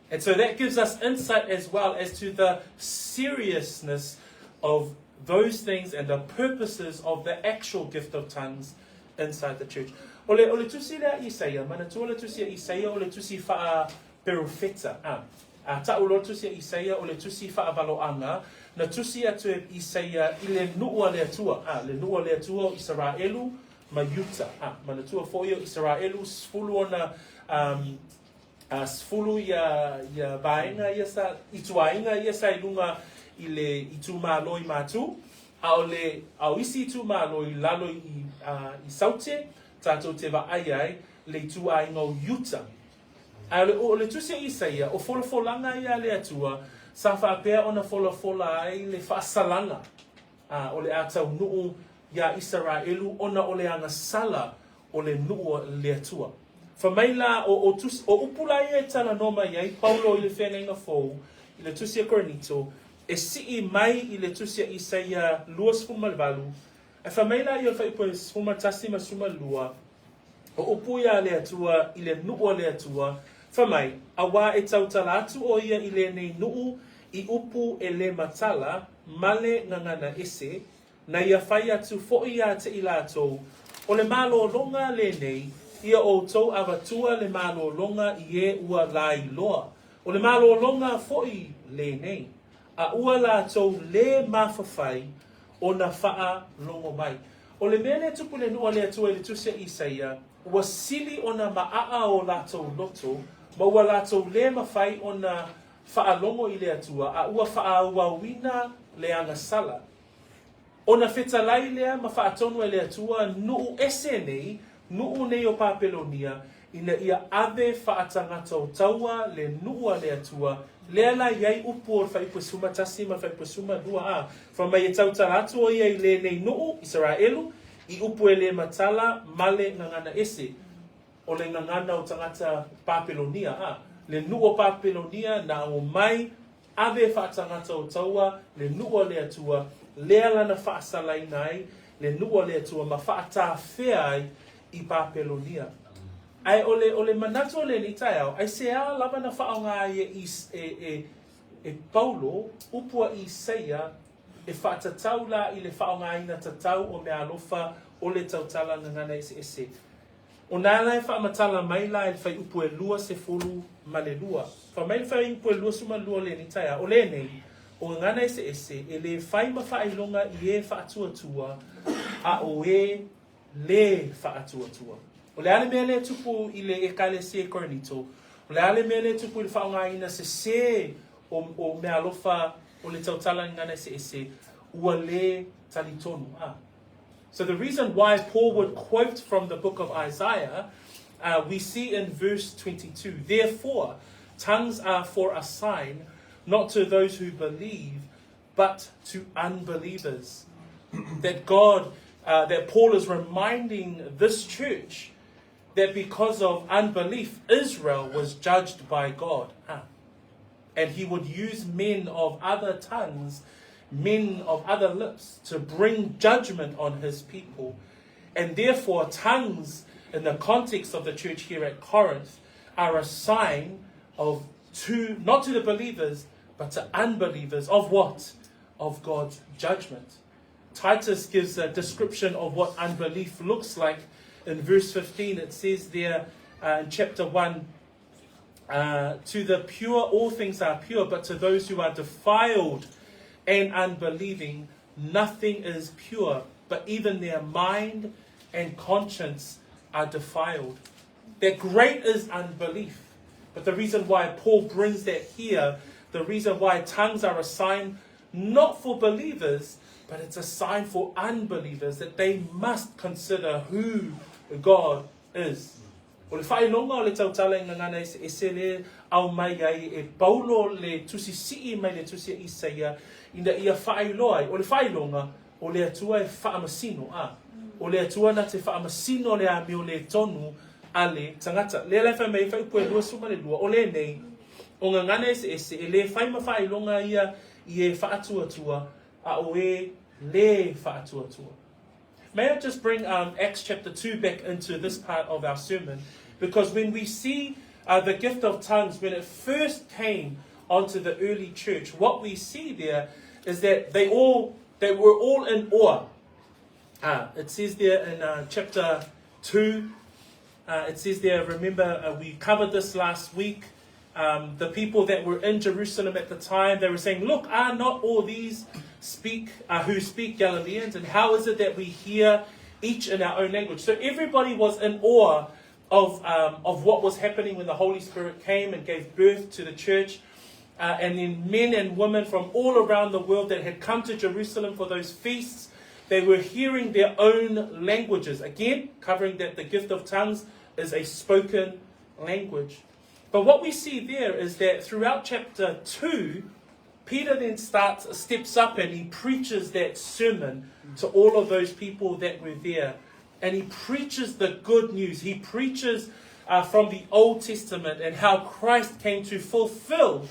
And so that gives us insight as well as to the seriousness of those things and the purposes of the actual gift of tongues inside the church. Ole tusi lea Isaiah, mana tu ole tusi Isaiah, ole tusi faa perufeta. Ta ole tusi Isaiah, ole tusi faa baloanga, na tusi atu Isaiah ile nuua lea tua. Le nuua lea tua Israelu mayuta. Mana tua foio Israelu sfulu ona sfulu ya bainga yasa ituainga yasa ilunga ile ituma loi matu aole au isi ituma loi lalo I saute tato te va ai le tu ai no yuta ale o le tu se Isaia o folfolanga ia le atua sa fa pe ona folofola ai le fa salanga ole atau nuu ya Israelu ona ole anga sala ole nuu le atua fa maila o upula ia tala noma ia Paulo ile fenga fo ile tu se Korinito e si mai I le tusia Isaia luas fumalvalu e famela I fa ipos fumatasi masuma lua o upuya le atua ile nuo le atua famai awa e tautalatu o ia ile nei nuu I upu ele matala male ngangana ese na ia fai atu fo ia te ilato o le malo longa le nei ia o tou avatua le malo longa ie ua lai loa o le malo longa fo I le nei a ua lātou le mawhawhai o na whaa longo mai. O le mene tupu le nua le atua le tusia Isaia, ua sili o na maa o lātou loto, ma ua lātou le mawhai o na whaa longo I le atua, a ua whaa wawina le anga sala. O na whetalai lea ma whaa tonu le atua, nuu ese nei, nuu nei o Papelonia, ina ia ave whaa tangata o taua le nua le atua, Lela yai upu o fai pusuma tasi ma fai pusuma dua From mai tautalatu o iai le nei nuu Israelu I upu ele matala male ngangana ese o le ngangana o tangata Papelonia Le nuu o Papelonia na o mai ave fa tangata o taua le nuu o le atua Lela na fa salai nai le nuu o le atua ma fa ta fea I Papelonia ai ole manatu ole ni tai au, ai se a lava na whaonga e Paulo, upua i seia, e whaatatau la i le whaongaina tatau o mea alofa o le tautala ngana eseese. O nāna e whaamatala mai la e whai upu e lua se fulu ma le lua. Whamai whai upu e lua suma lua le ni taia. O le nei, o ngana eseese, e le whai ma whailonga i e whaatuatua, a o e le whaatuatua. O le ale mea le tupu i le ekalesi e Korinito, o le ale mea le tupu i le whaongaina se o mea alofa o le tautala ngana eseese, ua le talitonu. So the reason why Paul would quote from the book of Isaiah, we see in verse 22, therefore, tongues are for a sign, not to those who believe, but to unbelievers. That Paul is reminding this church that because of unbelief, Israel was judged by God. And he would use men of other tongues, men of other lips, to bring judgment on his people. And therefore, tongues, in the context of the church here at Corinth, are a sign of not to the believers, but to unbelievers. Of what? Of God's judgment. Titus gives a description of what unbelief looks like. In verse 15, it says there in chapter 1, to the pure, all things are pure, but to those who are defiled and unbelieving, nothing is pure, but even their mind and conscience are defiled. That great is unbelief. But the reason why Paul brings that here, the reason why tongues are a sign not for believers, but it's a sign for unbelievers, that they must consider who God is. O le whainonga o le tautala i ngana e se le au mai ai e Paulo le tusi sii mai le tusi Isaia ina ia whailoai. O le whainonga o le atua e whaamasino o le atua na te whaamasino le a meo le tonu a le tangata. Le lai whai mai whai pue lua suma le lua o le nei o ngana e le whaima whailonga ia i e whaatuatua a o e le whaatuatua. May I just bring Acts chapter 2 back into this part of our sermon? Because when we see the gift of tongues, when it first came onto the early church, what we see there is that they were all in awe. It says there in chapter 2, it says there, remember we covered this last week, the people that were in Jerusalem at the time, they were saying, look, are not all these who speak Galileans, and how is it that we hear each in our own language? So everybody was in awe of what was happening when the Holy Spirit came and gave birth to the church. And then men and women from all around the world that had come to Jerusalem for those feasts, they were hearing their own languages. Again, covering that the gift of tongues is a spoken language. But what we see there is that throughout chapter 2, Peter then steps up and he preaches that sermon to all of those people that were there. And he preaches the good news. He preaches from the Old Testament and how Christ came to fulfill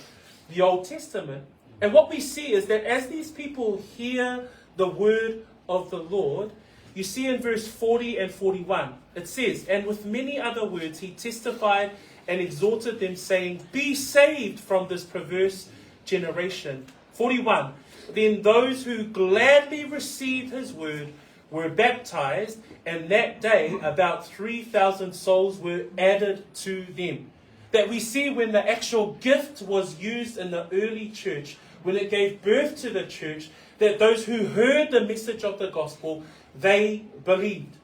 the Old Testament. And what we see is that as these people hear the word of the Lord, you see in verse 40 and 41, it says, and with many other words he testified and exhorted them, saying, be saved from this perverse generation. 41, then those who gladly received his word were baptized, and that day about 3,000 souls were added to them. That we see when the actual gift was used in the early church, when it gave birth to the church, that those who heard the message of the gospel, they believed.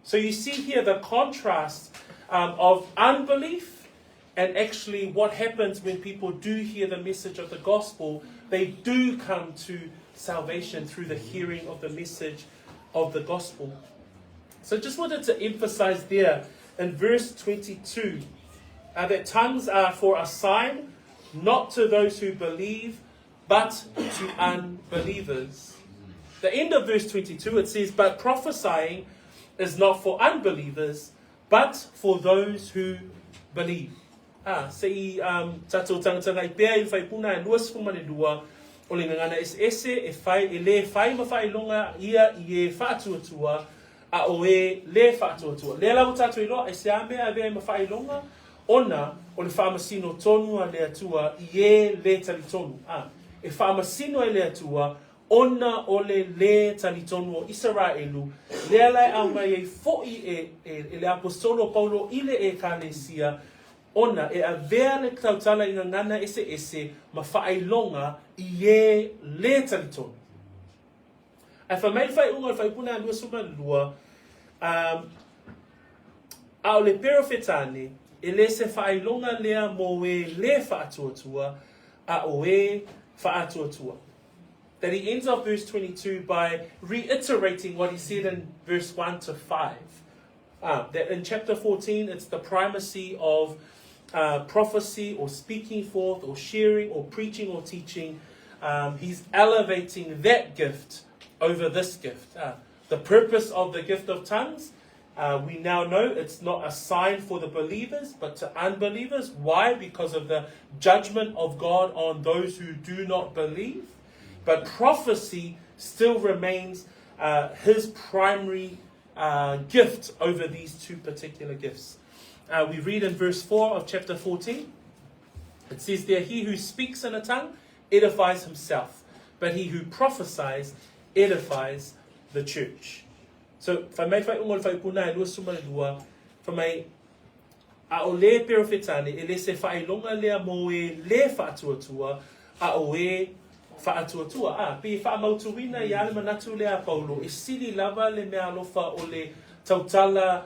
So you see here the contrast of unbelief and actually what happens when people do hear the message of the gospel. They do come to salvation through the hearing of the message of the gospel. So just wanted to emphasize there in verse 22 that tongues are for a sign, not to those who believe, but to unbelievers. The end of verse 22, it says, but prophesying is not for unbelievers, but for those who believe. Sei tatou tangata i pēa I whai puna e luas kumane dua o le ngana eseese e le whai ma whai longa ia I e whaatuatua a o e le whaatuatua. Le lau tātou iloa, e se ame a vea ma whailonga, ona o le whaamasino tonu a le atua i e le talitonu. E whaamasino e le atua, ona o le talitonu o Israelu, le alai au mai e fo'i e le apostolo Paulo i le ekalesia, ona e a vea le tautala i ngana ese ma whailonga i e le talitonu. A whamai whai unga whai puna anua suma lua, a o le perofetane, e le se whailonga lea mo e le whaatuatua, a o e whaatuatua. That he ends off verse 22 by reiterating what he said in verse 1 to 5. That in chapter 14, it's the primacy of prophecy or speaking forth or sharing or preaching or teaching. He's elevating that gift over this gift. The purpose of the gift of tongues, we now know it's not a sign for the believers, but to unbelievers. Why? Because of the judgment of God on those who do not believe. But prophecy still remains his primary gift over these two particular gifts. We read in verse 4 of chapter 14. It says there, he who speaks in a tongue edifies himself, but he who prophesies edifies the church. So, whamai whai ungo whai puna e lua suma lua, whamai a o le perofetane, e le se whai longa lea mo e le whaatuatua, a o e whaatuatua. Pe whaamautuina i ale manatu lea Paulo, e siri lava le mea alofa o le tautala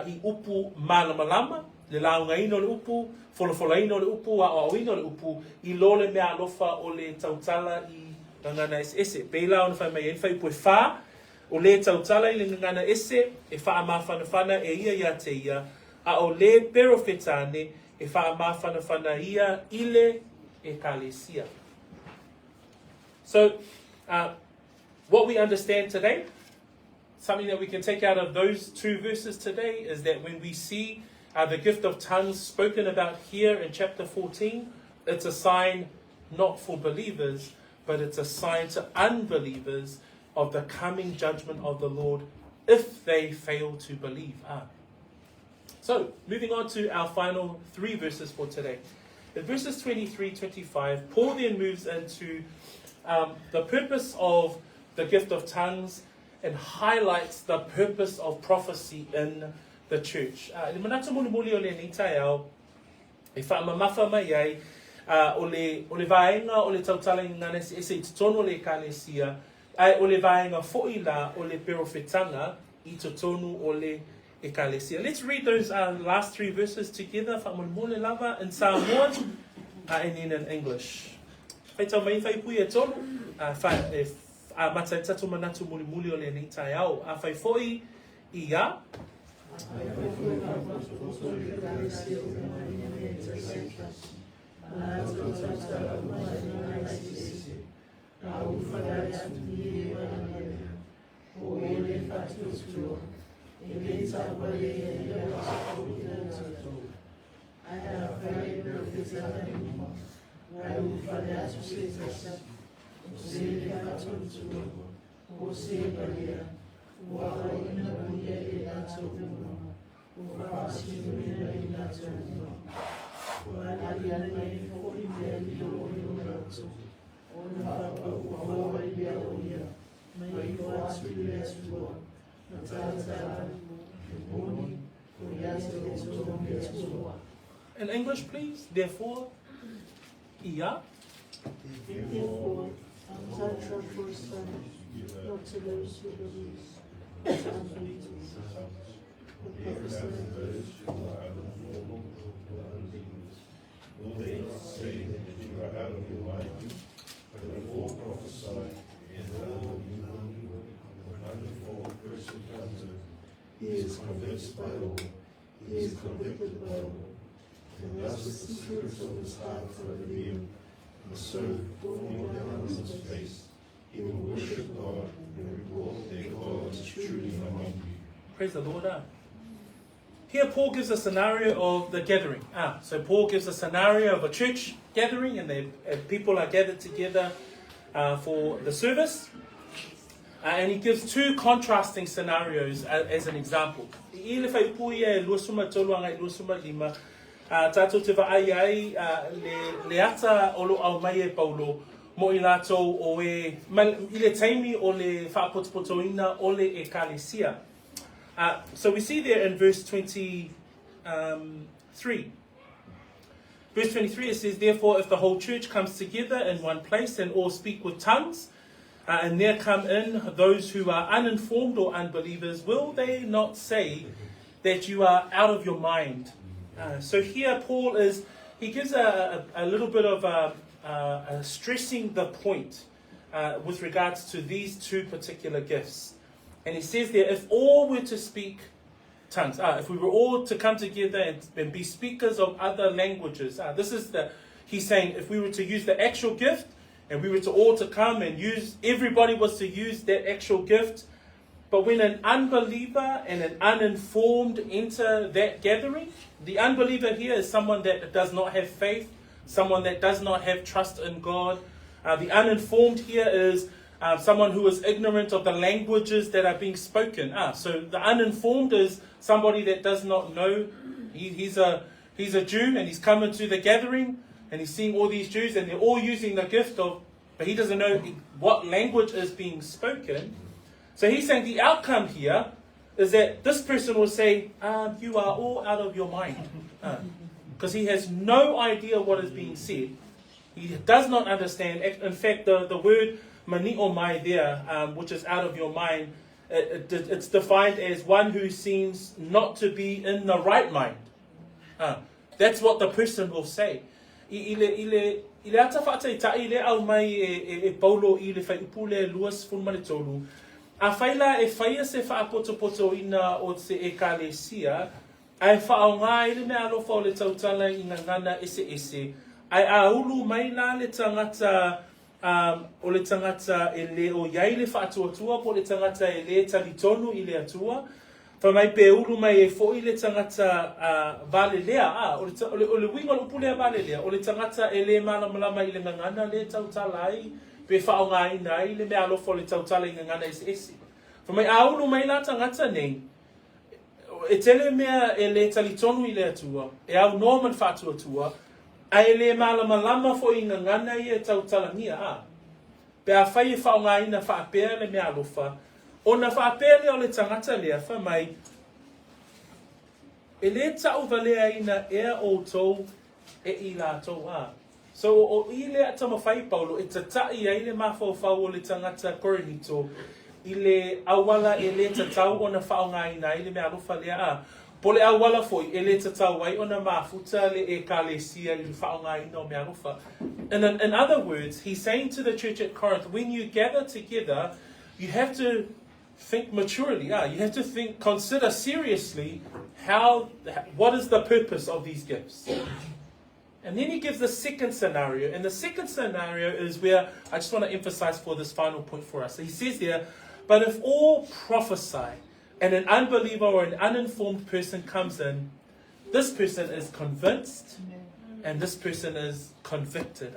i upu malamalama, le laungaina o le upu, folofolaina o le upu, a oawina o le upu, i lo le mea alofa o le tautala i ngana eseese. Peila ona whai mai en whai pue wha, o le tautala i le ngana ese, e wha mawhanawhana e ia te ia, a o le perofetane, e wha mawhanawhana ia ile e kalesia. So, what we understand today, something that we can take out of those two verses today, is that when we see the gift of tongues spoken about here in chapter 14, it's a sign not for believers, but it's a sign to unbelievers of the coming judgment of the Lord if they fail to believe. So, moving on to our final three verses for today. In verses 23-25, Paul then moves into the purpose of the gift of tongues and highlights the purpose of prophecy in the church. Le manata muli o le nitai au, e whaamamafa mai ai, o le vaenga o le tautala i ngana e se tonu le kalesia, ai o le vaenga fo'i la o le perofetanga i tonu o le ekalesia. Let's read those last three verses together. Whaamule lava in Samoan and then in English. Whaitau mai whai pui e tonu, a matai tatu manatu muli o le nitai au, a whai fo'i i ia, in English, please. Therefore, ia. Therefore, such a person, not to those who believe, but to unbelievers. The prophecy Will they not say that you are out of your mind? But before prophesy, and though you wonderful person comes in, he is convinced by all, he is convicted by all. And thus the secrets of his heart are revealed, and so, falling down on his face, he will worship God and report that God is truly among you. Praise the Lord. Here Paul gives a scenario of the gathering. So Paul gives a scenario of a church gathering, and people are gathered together for the service. And he gives two contrasting scenarios as an example. I le whai pui e lua suma tolu anga i lua suma lima, tātou te vaai ai le ata o lo au mai e Paulo mo i lātou o i le taimi o le whaapotopotoina o le ekalesia. So we see there in verse 23. Verse 23 it says, therefore if the whole church comes together in one place and all speak with tongues, and there come in those who are uninformed or unbelievers, will they not say that you are out of your mind? So here Paul he gives a little bit of stressing the point with regards to these two particular gifts. And he says there, if all were to speak tongues, if we were all to come together and be speakers of other languages, he's saying if we were to use the actual gift, and we were to all to come and everybody was to use that actual gift. But when an unbeliever and an uninformed enter that gathering, the unbeliever here is someone that does not have faith, someone that does not have trust in God. The uninformed here is someone who is ignorant of the languages that are being spoken. So the uninformed is somebody that does not know. He's a Jew and he's come into the gathering. And he's seeing all these Jews and they're all using the gift but he doesn't know what language is being spoken. So he's saying the outcome here is that this person will say, you are all out of your mind. Because he has no idea what is being said. He does not understand. In fact, the word mani o mai there, which is out of your mind, it's defined as one who seems not to be in the right mind. That's what the person will say. I le ata whaatai tai le au mai e Paulo I le whai upule luas fulmane tolu. A whaila e whaia se whaapoto ina o te ekalesia, ai whaonga le mea alofa o le tautala I ngangana eseese. Ai a ulu mai la le tangata o le tangata e le o iai le whaatuatua po le tangata e le talitonu I le atua. Fa mai pe ulu mai e fo I le tangata vale lea o le winga o pulea vale lea o le tangata e le malamalama I le ngangana le tautala ai pe whaonga ina ai le mea alofo le tautala I ngangana eseese. Fa mai a ulu mai la tangata nei e tele mea e le talitonu I le atua e au norman whaatuatua a e le malamalama fo I ngangana I e tautala nia pe a whai e whaonga ina whaapea le mea alofa ona whaapele o le tangata lea wha mai e le tau valea ina ea o tau e I lātou So o I le atama whai Paulo e tatai ai le mawhau o le tangata Korinito I le awala e le tatau ona whaonga ina I le mea alofa lea Po le awala foi e le tatau ai ona mafuta le e kalesia I le whaonga ina o mea alofa. In other words, he's saying to the church at Corinth, when you gather together, you have to think maturely. You have to consider seriously what is the purpose of these gifts. And then he gives the second scenario. And the second scenario is where I just want to emphasize for this final point for us. So he says there, but if all prophesy and an unbeliever or an uninformed person comes in, this person is convinced and this person is convicted.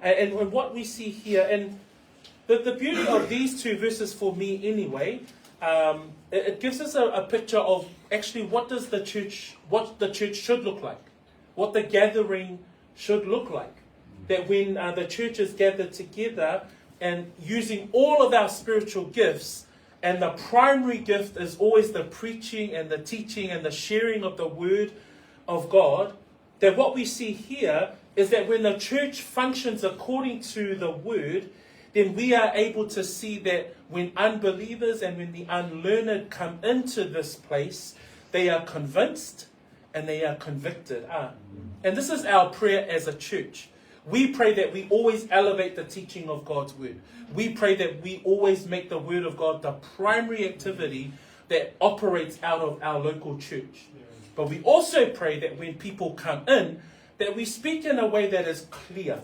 And what we see here, and the beauty of these two verses for me anyway, it gives us a picture of actually what the church should look like, what the gathering should look like. That when the church is gathered together and using all of our spiritual gifts, and the primary gift is always the preaching and the teaching and the sharing of the word of God, that what we see here is that when the church functions according to the word, then we are able to see that when unbelievers and when the unlearned come into this place, they are convinced and they are convicted. And this is our prayer as a church. We pray that we always elevate the teaching of God's word. We pray that we always make the word of God the primary activity that operates out of our local church. But we also pray that when people come in, that we speak in a way that is clear,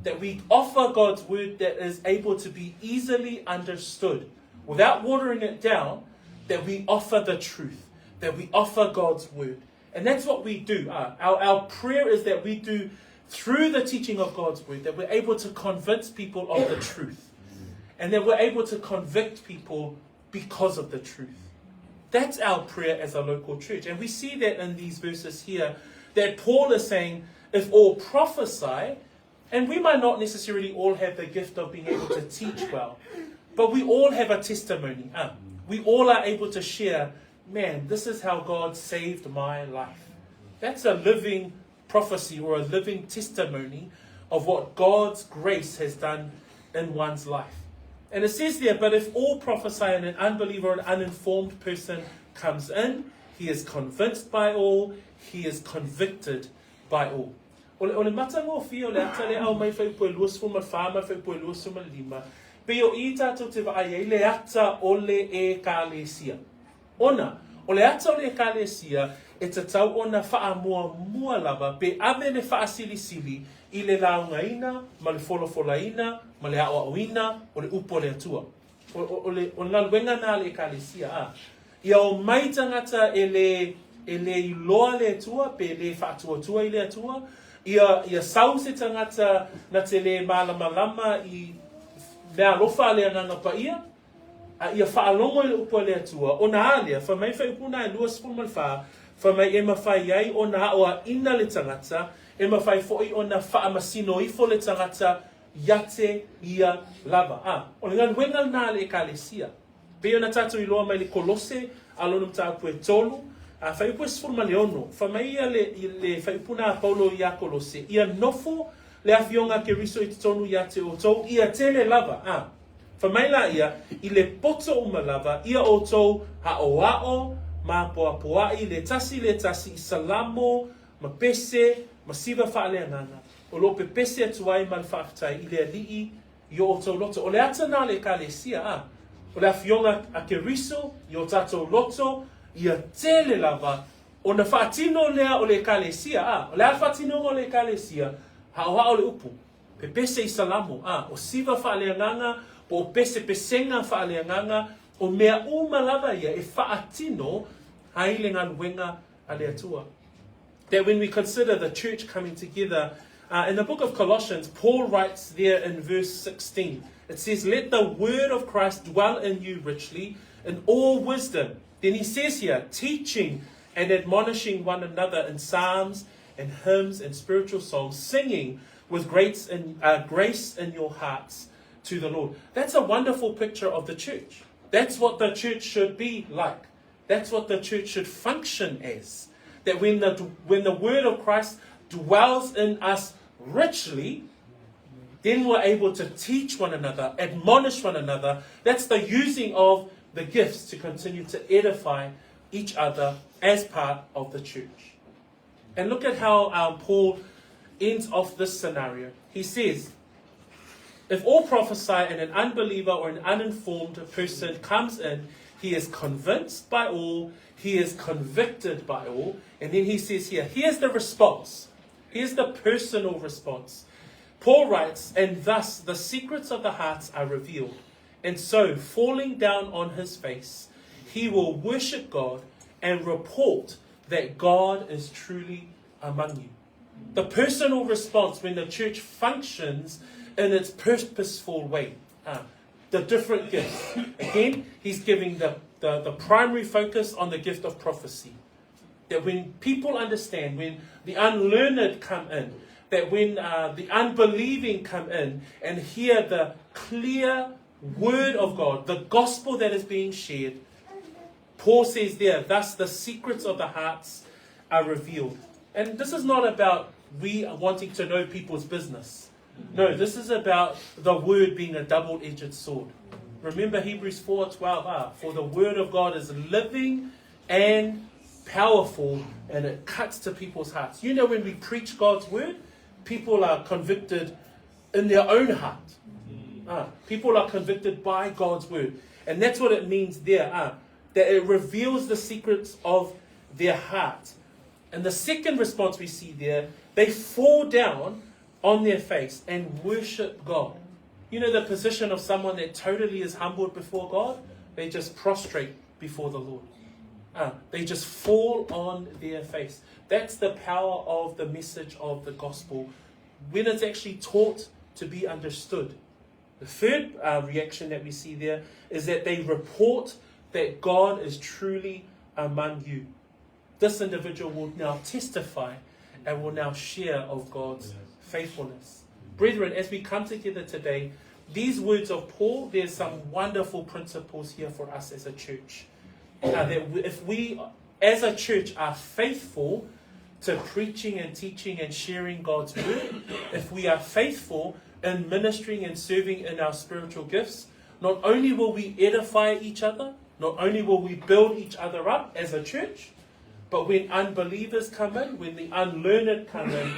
that we offer God's word that is able to be easily understood without watering it down, that we offer the truth, that we offer God's word. And that's what we do. Our prayer is that we do through the teaching of God's word, that we're able to convince people of the truth. and that we're able to convict people because of the truth. That's our prayer as a local church. And we see that in these verses here, that Paul is saying, if all prophesy, and we might not necessarily all have the gift of being able to teach well, but we all have a testimony. We all are able to share, man, this is how God saved my life. That's a living prophecy or a living testimony of what God's grace has done in one's life. And it says there, but if all prophesy and an unbeliever or an uninformed person comes in, he is convinced by all, he is convicted by all. O le mata ngō whio le ata le au mai whai poe luas fuma whāma whai poe luas fuma lima. Pe o I tātou te waai le ata o le e kālesia. Ona, o le ata o le e kālesia, e te tau ona wha mua lava, pe ame le wha sili sili, I le laungaina, ma le folofolaina, ma le aoaoina, o le upo le atua. O ngā luenga nā le e kālesia. Ia o mai tangata e le iloa le atua, pe le wha atua I le atua, Ia sau se tangata na te le malama I mea lofa le ananga pa ia. Ia whaalongo le upo le atua. O na alea, whamai whai upuna e luas fumalwha, whamai e mawhai ai o na oa ina le tangata, e mawhai foi o na whaamasino ifo le tangata, yate ia lava. O le ngan wengal nā le ekalesia. Peo na tātou I loa mai le kolose, alonum tā pue tolu, whai upo e sfurma leono, whamai ia le whai upuna a Paulo ia kolose, ia nofo le awhionga ke riso I te tonu ia te o tau, ia tele lava. Whamai la ia, I le poto uma lava, ia o tau ha o ao, ma poa poai, le tasi, I salamo, ma pese, ma siva whaale anana. O lo pe pese atuai mal whaafitai, I le alii, I o tau loto. O le ata nā le kālesia, o le awhionga a ke riso, I o tātou loto, ia tele lava, o na whaatino lea o le kālesia, o le whaatino o le kālesia, ha o hao le upu, pe pese I salamo, o siva whaaleanganga, o pese pesenga whaaleanganga, o mea uma lava ia, e whaatino, haile ngā luenga a le atua. That when we consider the church coming together, in the book of Colossians, Paul writes there in verse 16, it says, let the word of Christ dwell in you richly, in all wisdom. Then he says here, teaching and admonishing one another in psalms and hymns and spiritual songs, singing with grace in your hearts to the Lord. That's a wonderful picture of the church. That's what the church should be like. That's what the church should function as. That when the word of Christ dwells in us richly, then we're able to teach one another, admonish one another. That's the using of the gifts to continue to edify each other as part of the church. And look at how Paul ends off this scenario. He says, if all prophesy and an unbeliever or an uninformed person comes in, he is convinced by all, he is convicted by all. And then he says here, here's the response. Here's the personal response. Paul writes, and thus the secrets of the hearts are revealed. And so, falling down on his face, he will worship God and report that God is truly among you. The personal response when the church functions in its purposeful way. The different gifts. Again, he's giving the primary focus on the gift of prophecy. That when people understand, when the unlearned come in, that when the unbelieving come in and hear the clear word of God, the gospel that is being shared, Paul says there, thus the secrets of the hearts are revealed. And this is not about we wanting to know people's business. No, this is about the word being a double-edged sword. Remember Hebrews 4:12, for the word of God is living and powerful, and it cuts to people's hearts. You know, when we preach God's word, people are convicted in their own heart. People are convicted by God's word. And that's what it means there, that it reveals the secrets of their heart. And the second response we see there, they fall down on their face and worship God. You know the position of someone that totally is humbled before God? They just prostrate before the Lord. They just fall on their face. That's the power of the message of the gospel when it's actually taught to be understood. The third reaction that we see there is that they report that God is truly among you. This individual will now testify and will now share of God's faithfulness. Brethren, as we come together today, these words of Paul, there's some wonderful principles here for us as a church. That if we, as a church, are faithful to preaching and teaching and sharing God's word, if we are faithful in ministering and serving in our spiritual gifts, not only will we edify each other, not only will we build each other up as a church, but when unbelievers come in, when the unlearned come in,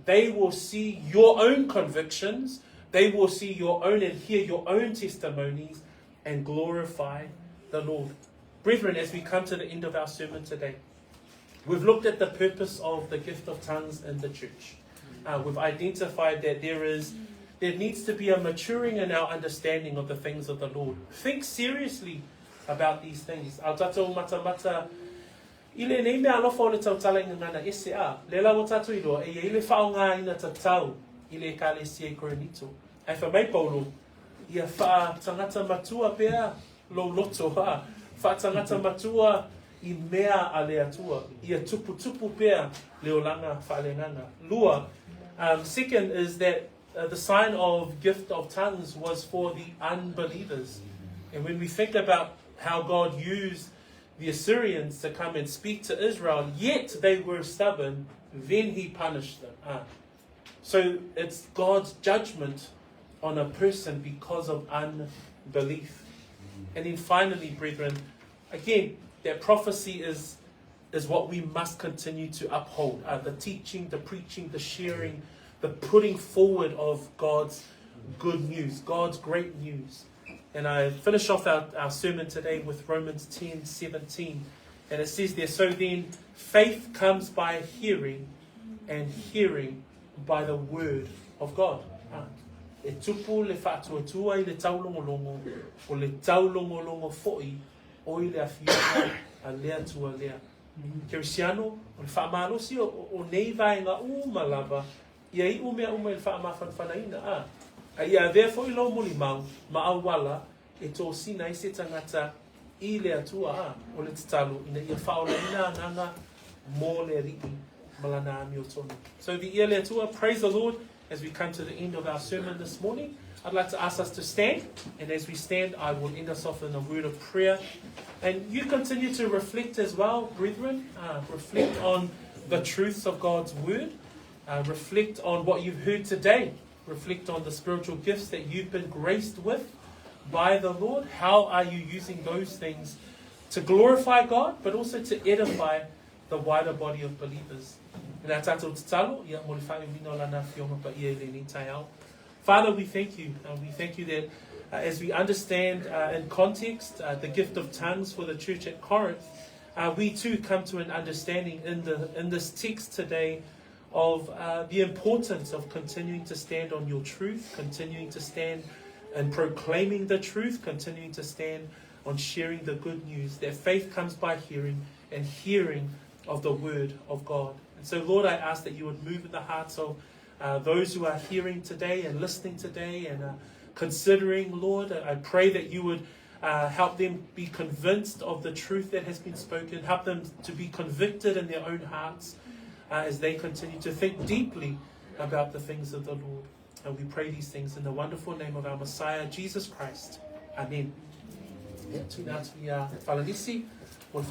they will see your own convictions, they will see your own and hear your own testimonies and glorify the Lord. Brethren, as we come to the end of our sermon today, we've looked at the purpose of the gift of tongues in the church. We've identified that there needs to be a maturing in our understanding of the things of the Lord. Think seriously about these things. Au tatou mata ile nei mea alofa o le tautala inga ngana ese a. Lela o tatu ilo e ile faaaogaina tatau ile ekalesia Korinito. Ai whamai Paulo, ia wha tangata matua pea lo loto ha. Wha tangata matua I mea ale atua. Ia tupu pea leolanga whaalenganga. Lua. Second is that the sign of gift of tongues was for the unbelievers. And when we think about how God used the Assyrians to come and speak to Israel, yet they were stubborn, then he punished them. So it's God's judgment on a person because of unbelief. And then finally, brethren, again, that prophecy is what we must continue to uphold. The teaching, the preaching, the sharing, the putting forward of God's good news, God's great news. And I finish off our sermon today with Romans 10:17. And it says there, so then faith comes by hearing, and hearing by the word of God. E tupu le whaatuatua I le taulongolongo, o le taulongolongo fo'i, o I le awhiua a lea tua lea. Kerisiano, o le whaamalosi o nei vaenga malava, ia I umea le whaamawhanwhanaina. Ia therefore I lo muli mau, maawala, e tō sina I se tangata I le atua o le tatalu, ina ia whaolaina nganga mō le ri'i malana amiotonu. So the ia le atua, praise the Lord. As we come to the end of our sermon this morning, I'd like to ask us to stand. And as we stand, I will end us off in a word of prayer. And you continue to reflect as well, brethren. Reflect on the truths of God's word. Reflect on what you've heard today. Reflect on the spiritual gifts that you've been graced with by the Lord. How are you using those things to glorify God, but also to edify the wider body of believers? Father, we thank you. We thank you that as we understand in context the gift of tongues for the church at Corinth, we too come to an understanding in this text today of the importance of continuing to stand on your truth, continuing to stand and proclaiming the truth, continuing to stand on sharing the good news, that faith comes by hearing and hearing of the word of God. And so, Lord, I ask that you would move in the hearts of those who are hearing today and listening today and considering, Lord. I pray that you would help them be convinced of the truth that has been spoken, help them to be convicted in their own hearts as they continue to think deeply about the things of the Lord. And we pray these things in the wonderful name of our Messiah, Jesus Christ. Amen. Falanisi, well,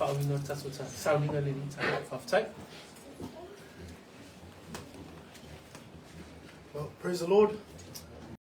praise the Lord.